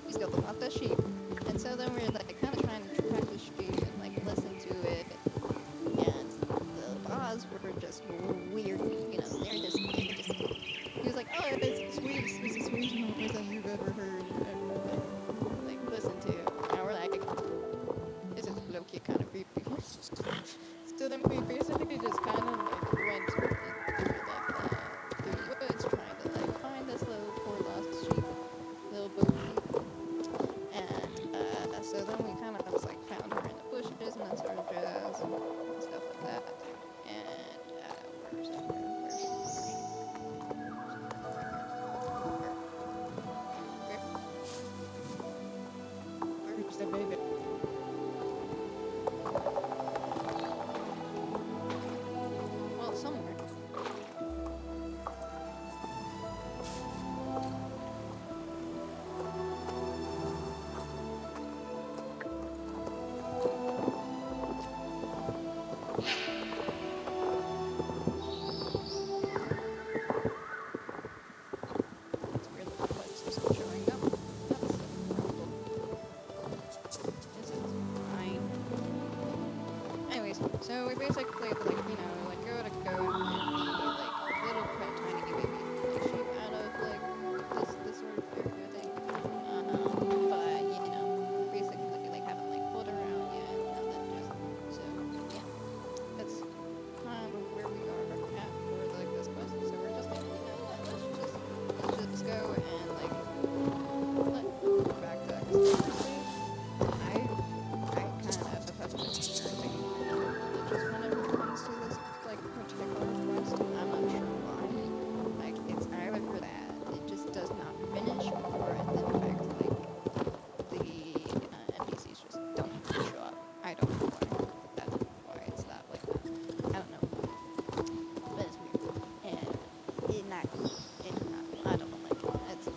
we still lost a sheep. And so then we're like kind of trying to track the sheep and like listen to it, and the bars were just weird, you know, they're just he was like, oh, it's the sweetest noise that you've ever heard, and like listen to it. And we're like, this is low-key kind of creepy. So then we basically just kind of like went into like the woods trying to like find this little poor lost sheep, little booty. And so then we kind of just like found her in the bushes and that sort of jazz and stuff like that. And where's that? Where's the baby? so we basically, like, you know, like, go to goat and the, like, little tiny baby, like, sheep out of, like, this sort of area thing. But, you know, basically, like, haven't, like, pulled her out yet, nothing, just, so, yeah. That's kind of where we are at for, like, this quest. So we're just like, you know what, let's just go and, like, let her back to, because honestly, I kind of have been experiencing glitches whenever it comes to this, like, particular quest. I'm not sure why. Like, it's either that it just does not finish, or the fact, like, the NPCs just don't show up. I don't know why it's that like that. I don't know, but it's weird, and it's not cool. It's not cool. I don't like it.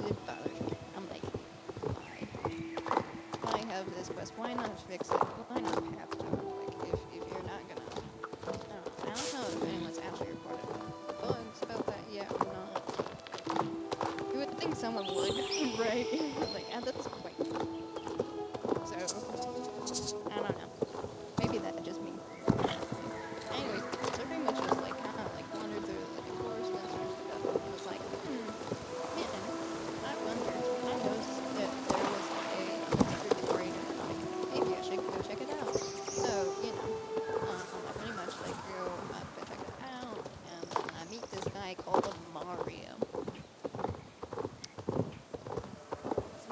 It bothers me. I'm like, why have this quest? Why not fix it? Why not have to? Like, if you're not gonna, I don't know if anyone's actually reported bugs about that yet or not. You would think someone would, right? Like, at this point. So, I don't know. Maybe that's just me. Anyways, so pretty much just, like, kind of, like, wandered through, like, the forest and sort of stuff, and was like, man, I wondered. I noticed that there was a secret generator. Maybe I should go check it out. So, you know, I pretty much, like, go up and check it out, and then I meet this guy called Mario.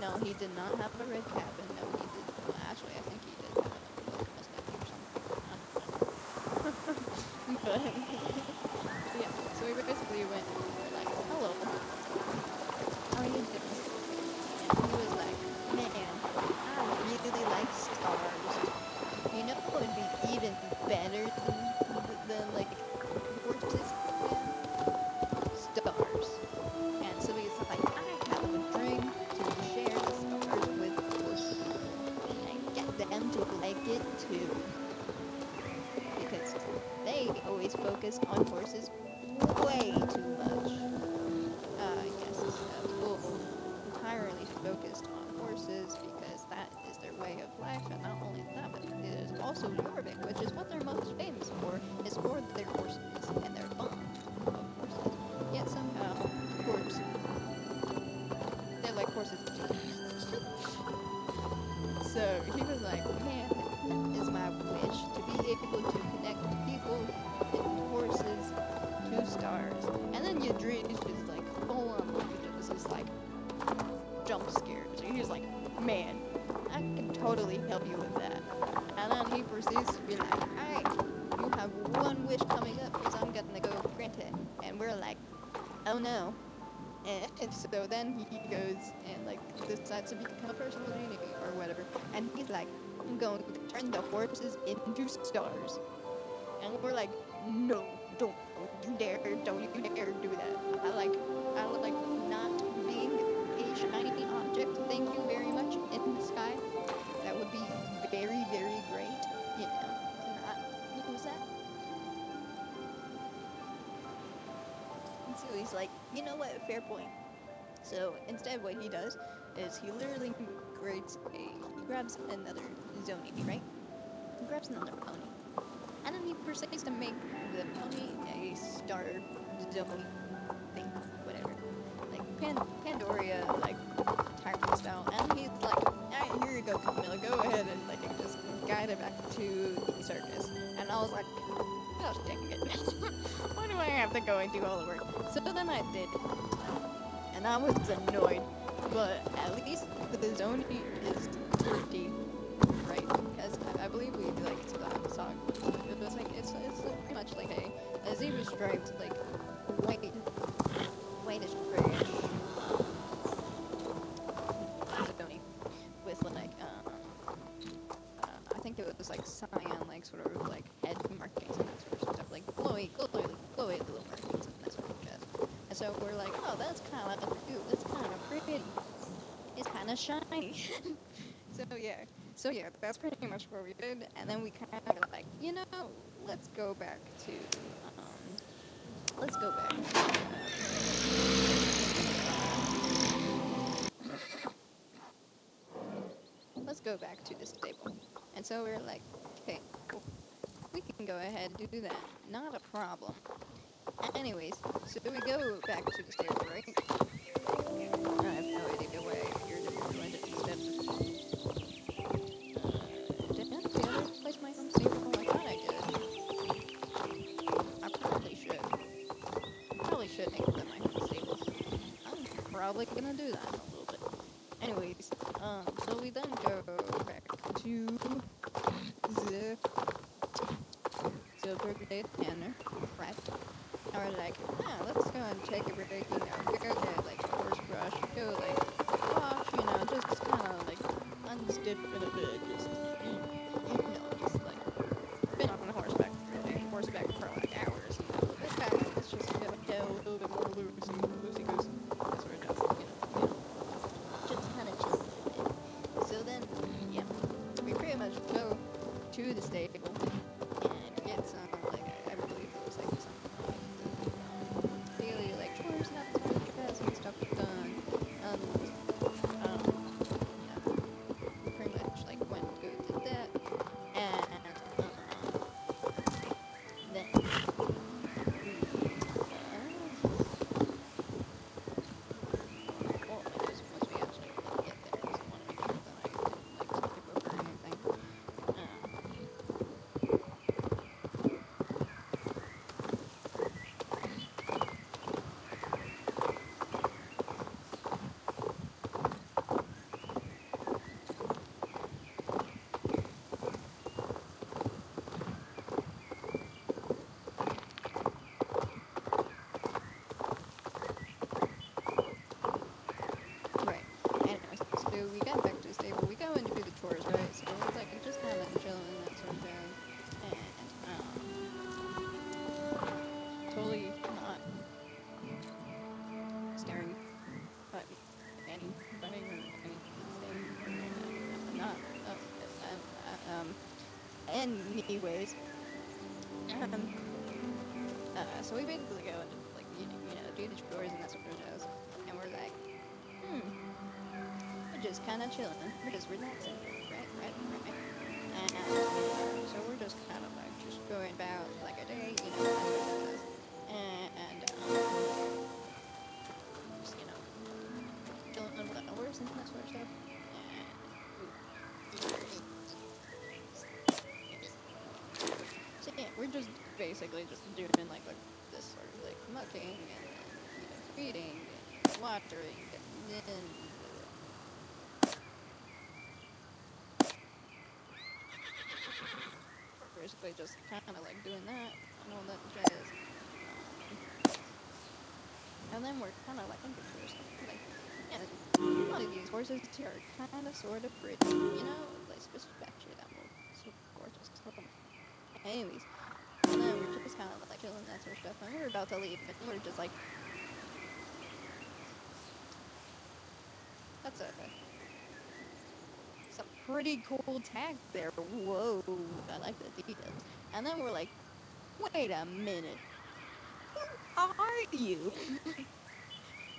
No, he did not have a red cap, and no, he did. Well, actually, I think he did have like a mustache or something. I don't know. But yeah, so we basically went and we were like, "Hello, how are you doing?" And he was like, "Man, I really like stars. You know what would be even better than like horses? Stars." And so he's like, "I have a dream to share the stars with horses and get them to like it too. Because they always focus on horses way too much." Yes, people entirely focused on horses because that is their way of life, and not only that, but it is also Jorvik, which is what they're most famous for, is for their horses and their bond of horses. Yet somehow, of course, they're like horses too. So he was like, "Man, that is my wish, to be able to connect people and horses to stars." And then Ydris just like full on just like jump scares. And he's like, "Man, I can totally help you with that." And then he proceeds to be like, "Alright, you have one wish coming up, because I'm gonna go grant it." And we're like, "Oh no." And so then he goes and like decides to become a personal genie or whatever. And he's like, "I'm going to turn the horses into stars." And we're like, "No, don't you dare, don't you dare do that. I like not being a shiny object. Thank you very much in the sky. That would be very, very great, you know, to not lose that." And so he's like, "You know what, fair point." So instead what he does is he literally grabs another Zony, right? He grabs another pony. And then he proceeds to make the pony a star Zony thing, whatever. Like Pandoria, like tyrant style. And he's like, "Alright, here you go, Camilla, go ahead and like just guide it back to the circus." And I was like, "Gosh dang it. Why do I have to go and do all the work?" So then I did. And I was annoyed, but at least the Zony is pretty right, because I believe we like saw it was like it's pretty much like a zebra striped like whitish grayish Zony with like I think it was like cyan like sort of like head markings and that sort of stuff, like glowy little markings and that sort of jazz. And so we're like, "Oh, that's kind of cute. That's kind of pretty. It's kind of shiny." So yeah, that's pretty much what we did. And then we kind of like, you know, let's go back to let's go back to let's go back to the stable. And so we're like, okay, cool. we can go ahead and do that. Not a problem. Anyways, so we go back to the stable, right? I have no idea why I figured that we joined it instead. Did I place my own stable? I thought I did. I probably should. Probably should make them my home stables. I'm probably gonna do that in a little bit. Anyways, so we then go back to the Silverglade Manor, right? And we're like, yeah, let's go and take a break, you know, go get like a horse brush, go like wash, you know, just kind of like unstiff in a bit, just you know, just like been on horseback for like hours, you know. Let's just go a little bit more loosey goosey. That's what it does, just kind of chill a bit. So then, yeah, we pretty much go to the stable and get some, like, I believe it was like some daily like chores and that sort of jazz and stuff done. Yeah, pretty much like went and go did that, and then we well, I guess once we actually like, get there, because I want to make sure that I didn't like skip over anything. Right. Anyways, so we got back to the stable. We go and do the chores, right? So we're like just kind of chilling and that sort of thing, and totally not staring at anybody or anything or not. Anyways, um, so we basically go and like do the chores and that sort of jazz, and we're like, we're just kind of chilling, we're just relaxing, right. And so we're just kind of like just going about like a day, you know, that sort of jazz, and just chilling with the hours and that sort of stuff. So yeah, we're just basically just doing like this sort of like mucking and feeding and watering and then basically just kind of like doing that and all that jazz. And then we're kind of like thinking to ourselves, like, yeah, a lot of these horses here are kind of sort of pretty, you know, like especially that one, so gorgeous. Anyways, and then we're just kind of like chilling that sort of stuff, and we're about to leave, and we're just like, that's it's a pretty cool tag there. Whoa, I like the details. And then we're like, wait a minute, who are you?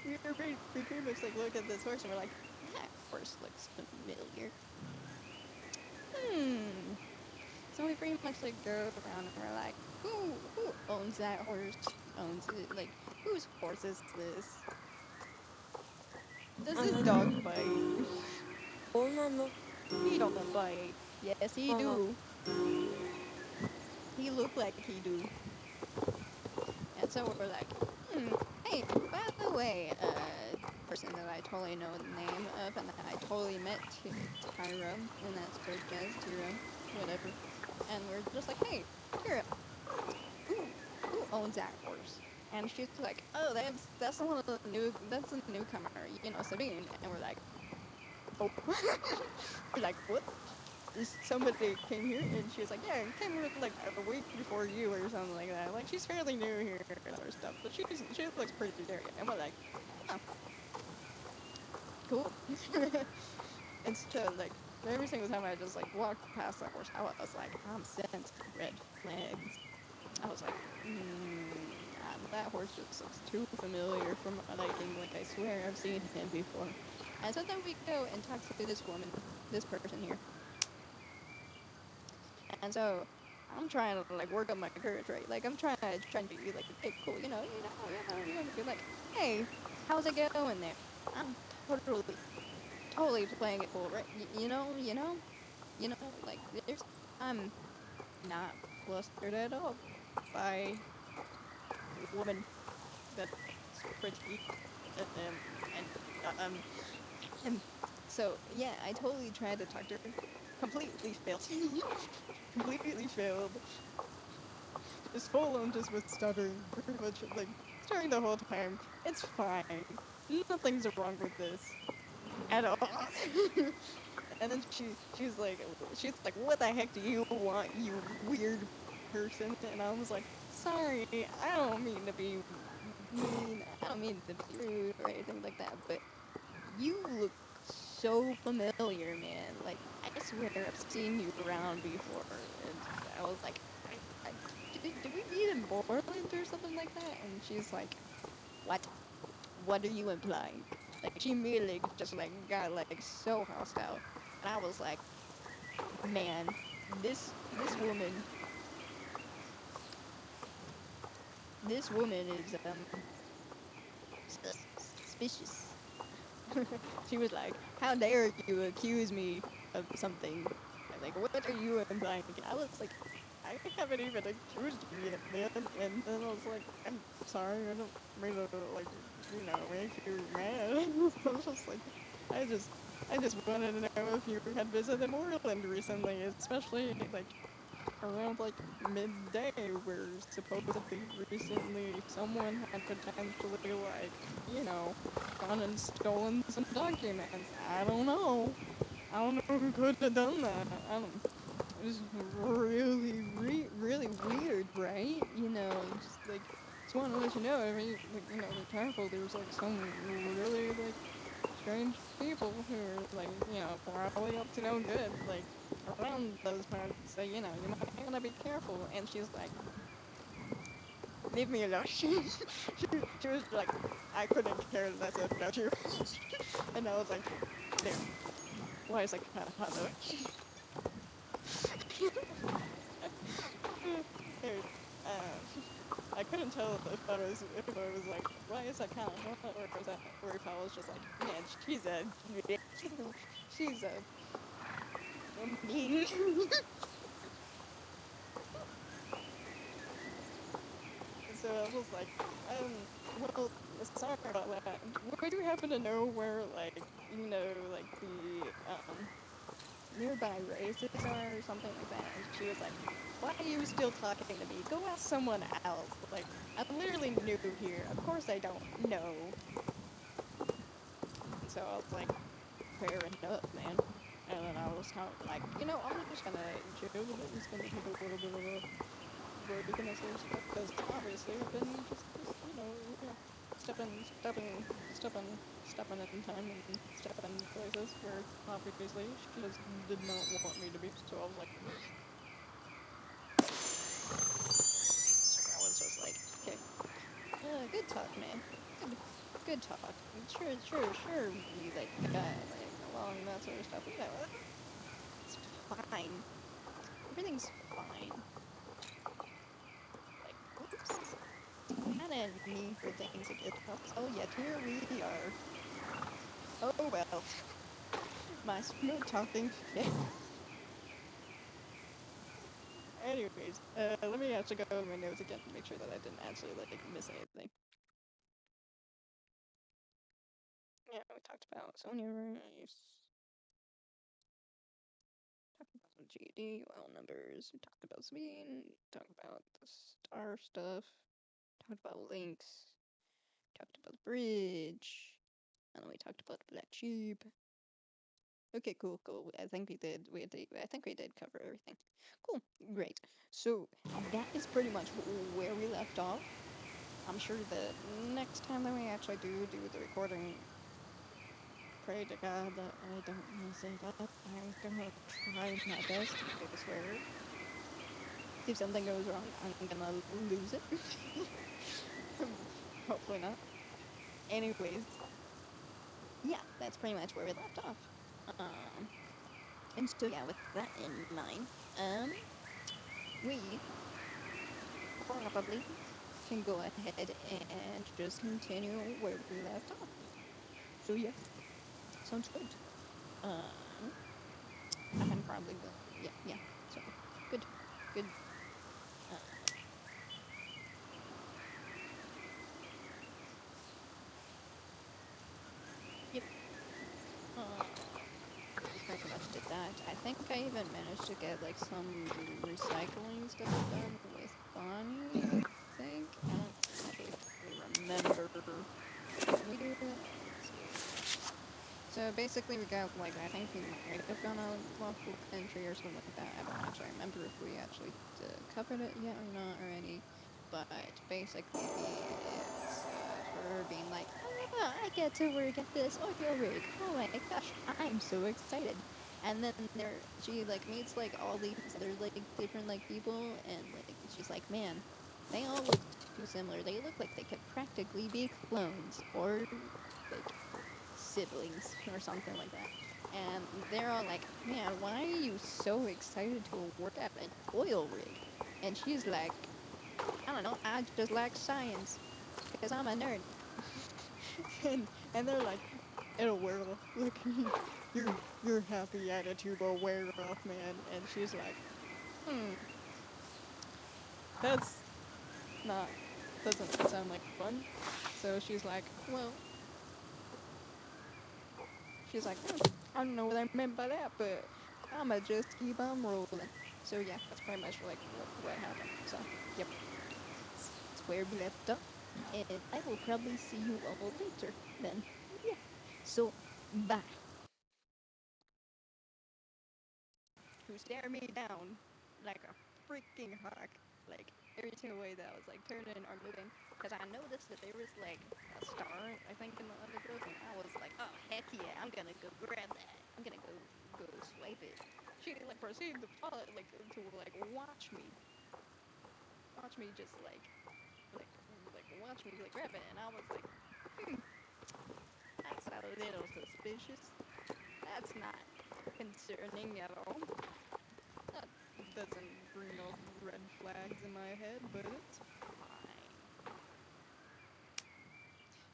we pretty much like look at this horse and we're like, that horse looks familiar. So we pretty much like go around and we're like, who owns that horse? Owns it? Like, whose horse is this? Does this dog bite? Oh no. He don't bite. Yes, he do. He look like he do. And so we're like, hey, by the way, person that I totally know the name of and that I totally met, Tyra, and that's her jazz, Tyra, whatever. And we're just like, hey, Tyra, who owns that horse? And she's like, oh, that's one of the that's a newcomer, you know, Sabine. And we're like, oh, we're like, what? Somebody came here and she was like, yeah, came here like a week before you or something like that. Like, she's fairly new here and other stuff, but she looks pretty scary. And we're like, oh, cool. And so like every single time I just like walked past that horse, I was like, I'm sensing red flags. I was like, that horse just looks too familiar for my liking. Like, I swear I've seen him before. And so then we go and talk to this woman, this person here. And so I'm trying to like work up my courage, right? Like I'm trying to be like, okay, cool, be like, hey, how's it going there? I'm totally playing it cool, right? You know, like there's, I'm not flustered at all by a woman that's pretty, and and so yeah, I totally tried to talk to her, completely failed, completely failed. Just full on just with stuttering, pretty much like stuttering the whole time. It's fine. Nothing's wrong with this at all. And then she's like, what the heck do you want, you weird person? And I was like, sorry, I don't mean to be mean. I don't mean to be rude or anything like that. But you look so familiar, man. Like I swear I've seen you around before. And I was like, I did we meet in Borland or something like that? And she's like, what? What are you implying? Like she immediately just like got like so hostile, and I was like, man, this woman, this woman is suspicious. She was like, how dare you accuse me of something? I was like, what are you implying? I was like, I haven't even accused you yet, man. And then I was like, I'm sorry, I don't mean to, like, make you mad. I was just like, I just, I just wanted to know if you had visited Moreland recently, especially, like, around, like, midday, where supposedly recently someone had potentially, like, gone and stolen some documents. I don't know. I don't know who could have done that. I don't. It was really, really weird, right? Just like, just want to let you know. I mean, like, be careful. There's like some really like strange people who are like, probably up to no good, like around those parts. So you might want to be careful. And she's like, leave me alone. She was like, I couldn't care less about you. And I was like, there. Why is that kind of hot though? Hey, I couldn't tell if I was like, why is that kind of hot, or if I was just like, man, she's a mean. So I was like, well, sorry about that. Would you happen to know where, like, like the nearby races are or something like that? And she was like, why are you still talking to me? Go ask someone else. Like, I'm literally new here. Of course I don't know. So I was like, fair enough, man. And then I was kind of like, I'm just gonna chill with it. It's gonna take a little bit of a break and that sort of stuff. Because obviously I've been just stepping in time and stepping in places where obviously she just did not want me to be. So I was like, I was just like, okay, good talk, man. Good talk. Sure. We like got like along that sort of stuff. It's fine. Everything's fine. Like, oops. I didn't mean for things to get hostile, yet here we are. Oh well. My smooth talking failed. Anyways, let me actually go over my notes again to make sure that I didn't actually like miss anything. Yeah, we talked about Sonya Rice. Talked about some GD, well numbers. We talked about Sabine. Talked about the star stuff. Talked about Lynx. Talked about the bridge. And then we talked about the black sheep. Okay, cool. I think we did. I think we did cover everything. Cool, great. So that is pretty much where we left off. I'm sure the next time that we actually do the recording, pray to God that I don't mess it up. I'm gonna try my best. I swear. If something goes wrong, I'm gonna lose it. Hopefully not. Anyways, yeah, that's pretty much where we left off. Um, and so yeah, with that in mind, we probably can go ahead and just continue where we left off. So yeah, sounds good. I can probably go. Yeah. So good. Uh, yep. We pretty much did that. I think I even managed to get like some recycling stuff done with Bonnie. I think I don't actually fully remember. Did we do that? Let's see. So basically, we got like I think we might have gone a logbook entry or something like that. I don't actually remember if we actually covered it yet or not already. But basically, it's her being like, "Oh, I get to work at this oil rig. Oh my gosh, I'm so excited!" And then she like meets like all these other like different like people, and like she's like, "Man, they all look too similar. They look like they could practically be clones or like siblings or something like that." And they're all like, "Man, why are you so excited to work at an oil rig?" And she's like, "I don't know, I just like science because I'm a nerd." and they're like, "It'll wear off. Look, your happy attitude will wear off, man." And she's like, that's not doesn't sound like fun. So she's like, "Well," she's like, "I don't know what I meant by that, but I'ma just keep on rolling." So yeah, that's pretty much like what happened. So yep, it's where we left off, and I will probably see you all later then. Yeah. So bye. Who stare me down like a freaking hawk. Like every single way that I was like turning or moving, because I noticed that there was like a star, I think, in the undergrowth, and I was like, oh heck yeah, I'm gonna go grab that. I'm gonna go swipe it. She like proceeded to follow, like to like watch me just like watch me like grab it, and I was like, that's a little suspicious. That's not concerning at all. That doesn't bring no red flags in my head, but it's fine.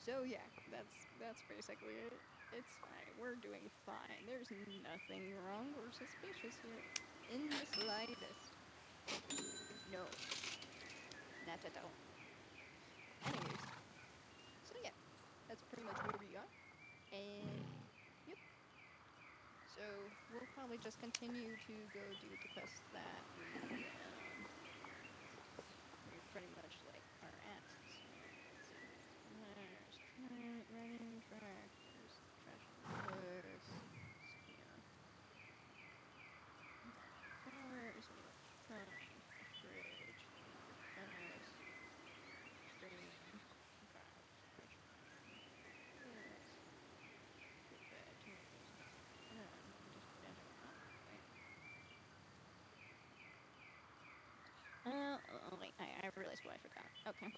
So yeah, that's basically it. It's fine. We're doing fine. There's nothing wrong or suspicious here in the slightest. No, not at all. Anyways, so yeah, that's pretty much where we are. And yep. So we'll probably just continue to go do the quests that we pretty much like are at. So let's see. There's running tractors, trash and books, yeah. Cars, we need electronic, a fridge, furnace, stream, garbage, trash, books, cook bed, tomatoes, just wait. Oh wait, I realized what I forgot. Okay.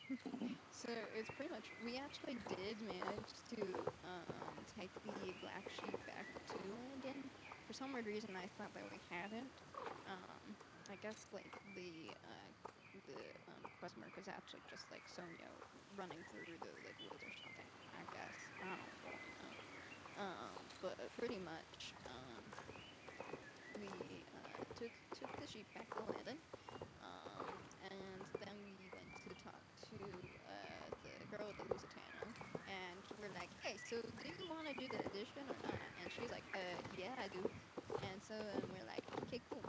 So it's pretty much, we actually did manage to take the black sheep back to Landon. For some weird reason, I thought that we hadn't. I guess like the quest mark is actually just like Sonja running through the like woods or something. I guess I don't fully know. But pretty much we took the sheep back to Landon. And then we went to talk to the girl with the Lusitano, and we're like, "Hey, so do you want to do the addition or not?" And she's like, yeah, I do." And so then we're like, "Okay, cool."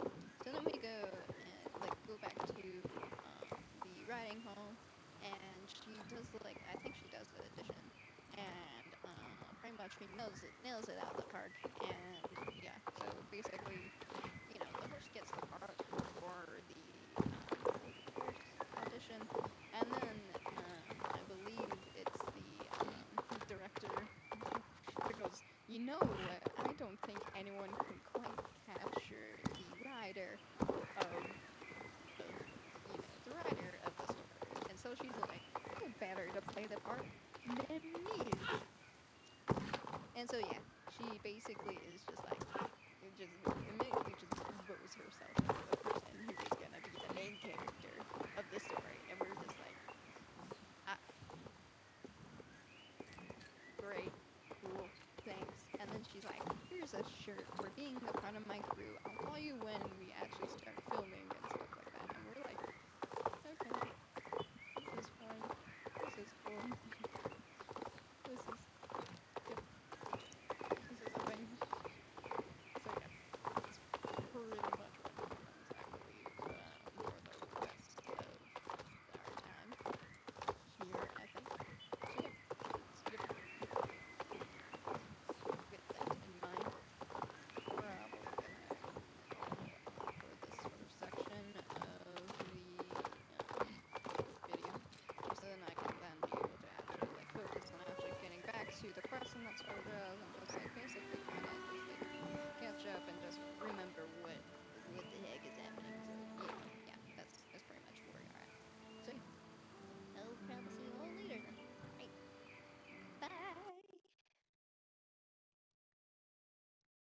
So then we go and like go back to the riding hall, and she does like, I think she does the addition, and pretty much she nails it out of the park. And yeah, so basically, the horse gets the part for the horse audition, and then I believe it's the director that goes, I don't think anyone can quite capture the rider of the story. And so she's like, who better to play the part than me? And so yeah, she basically is just like, it immediately just votes herself as the person who is gonna be the main character of the story, and we're just like, ah, great, cool, thanks. And then she's like, here's a shirt for being a part of my crew. I'll call you when we actually start filming.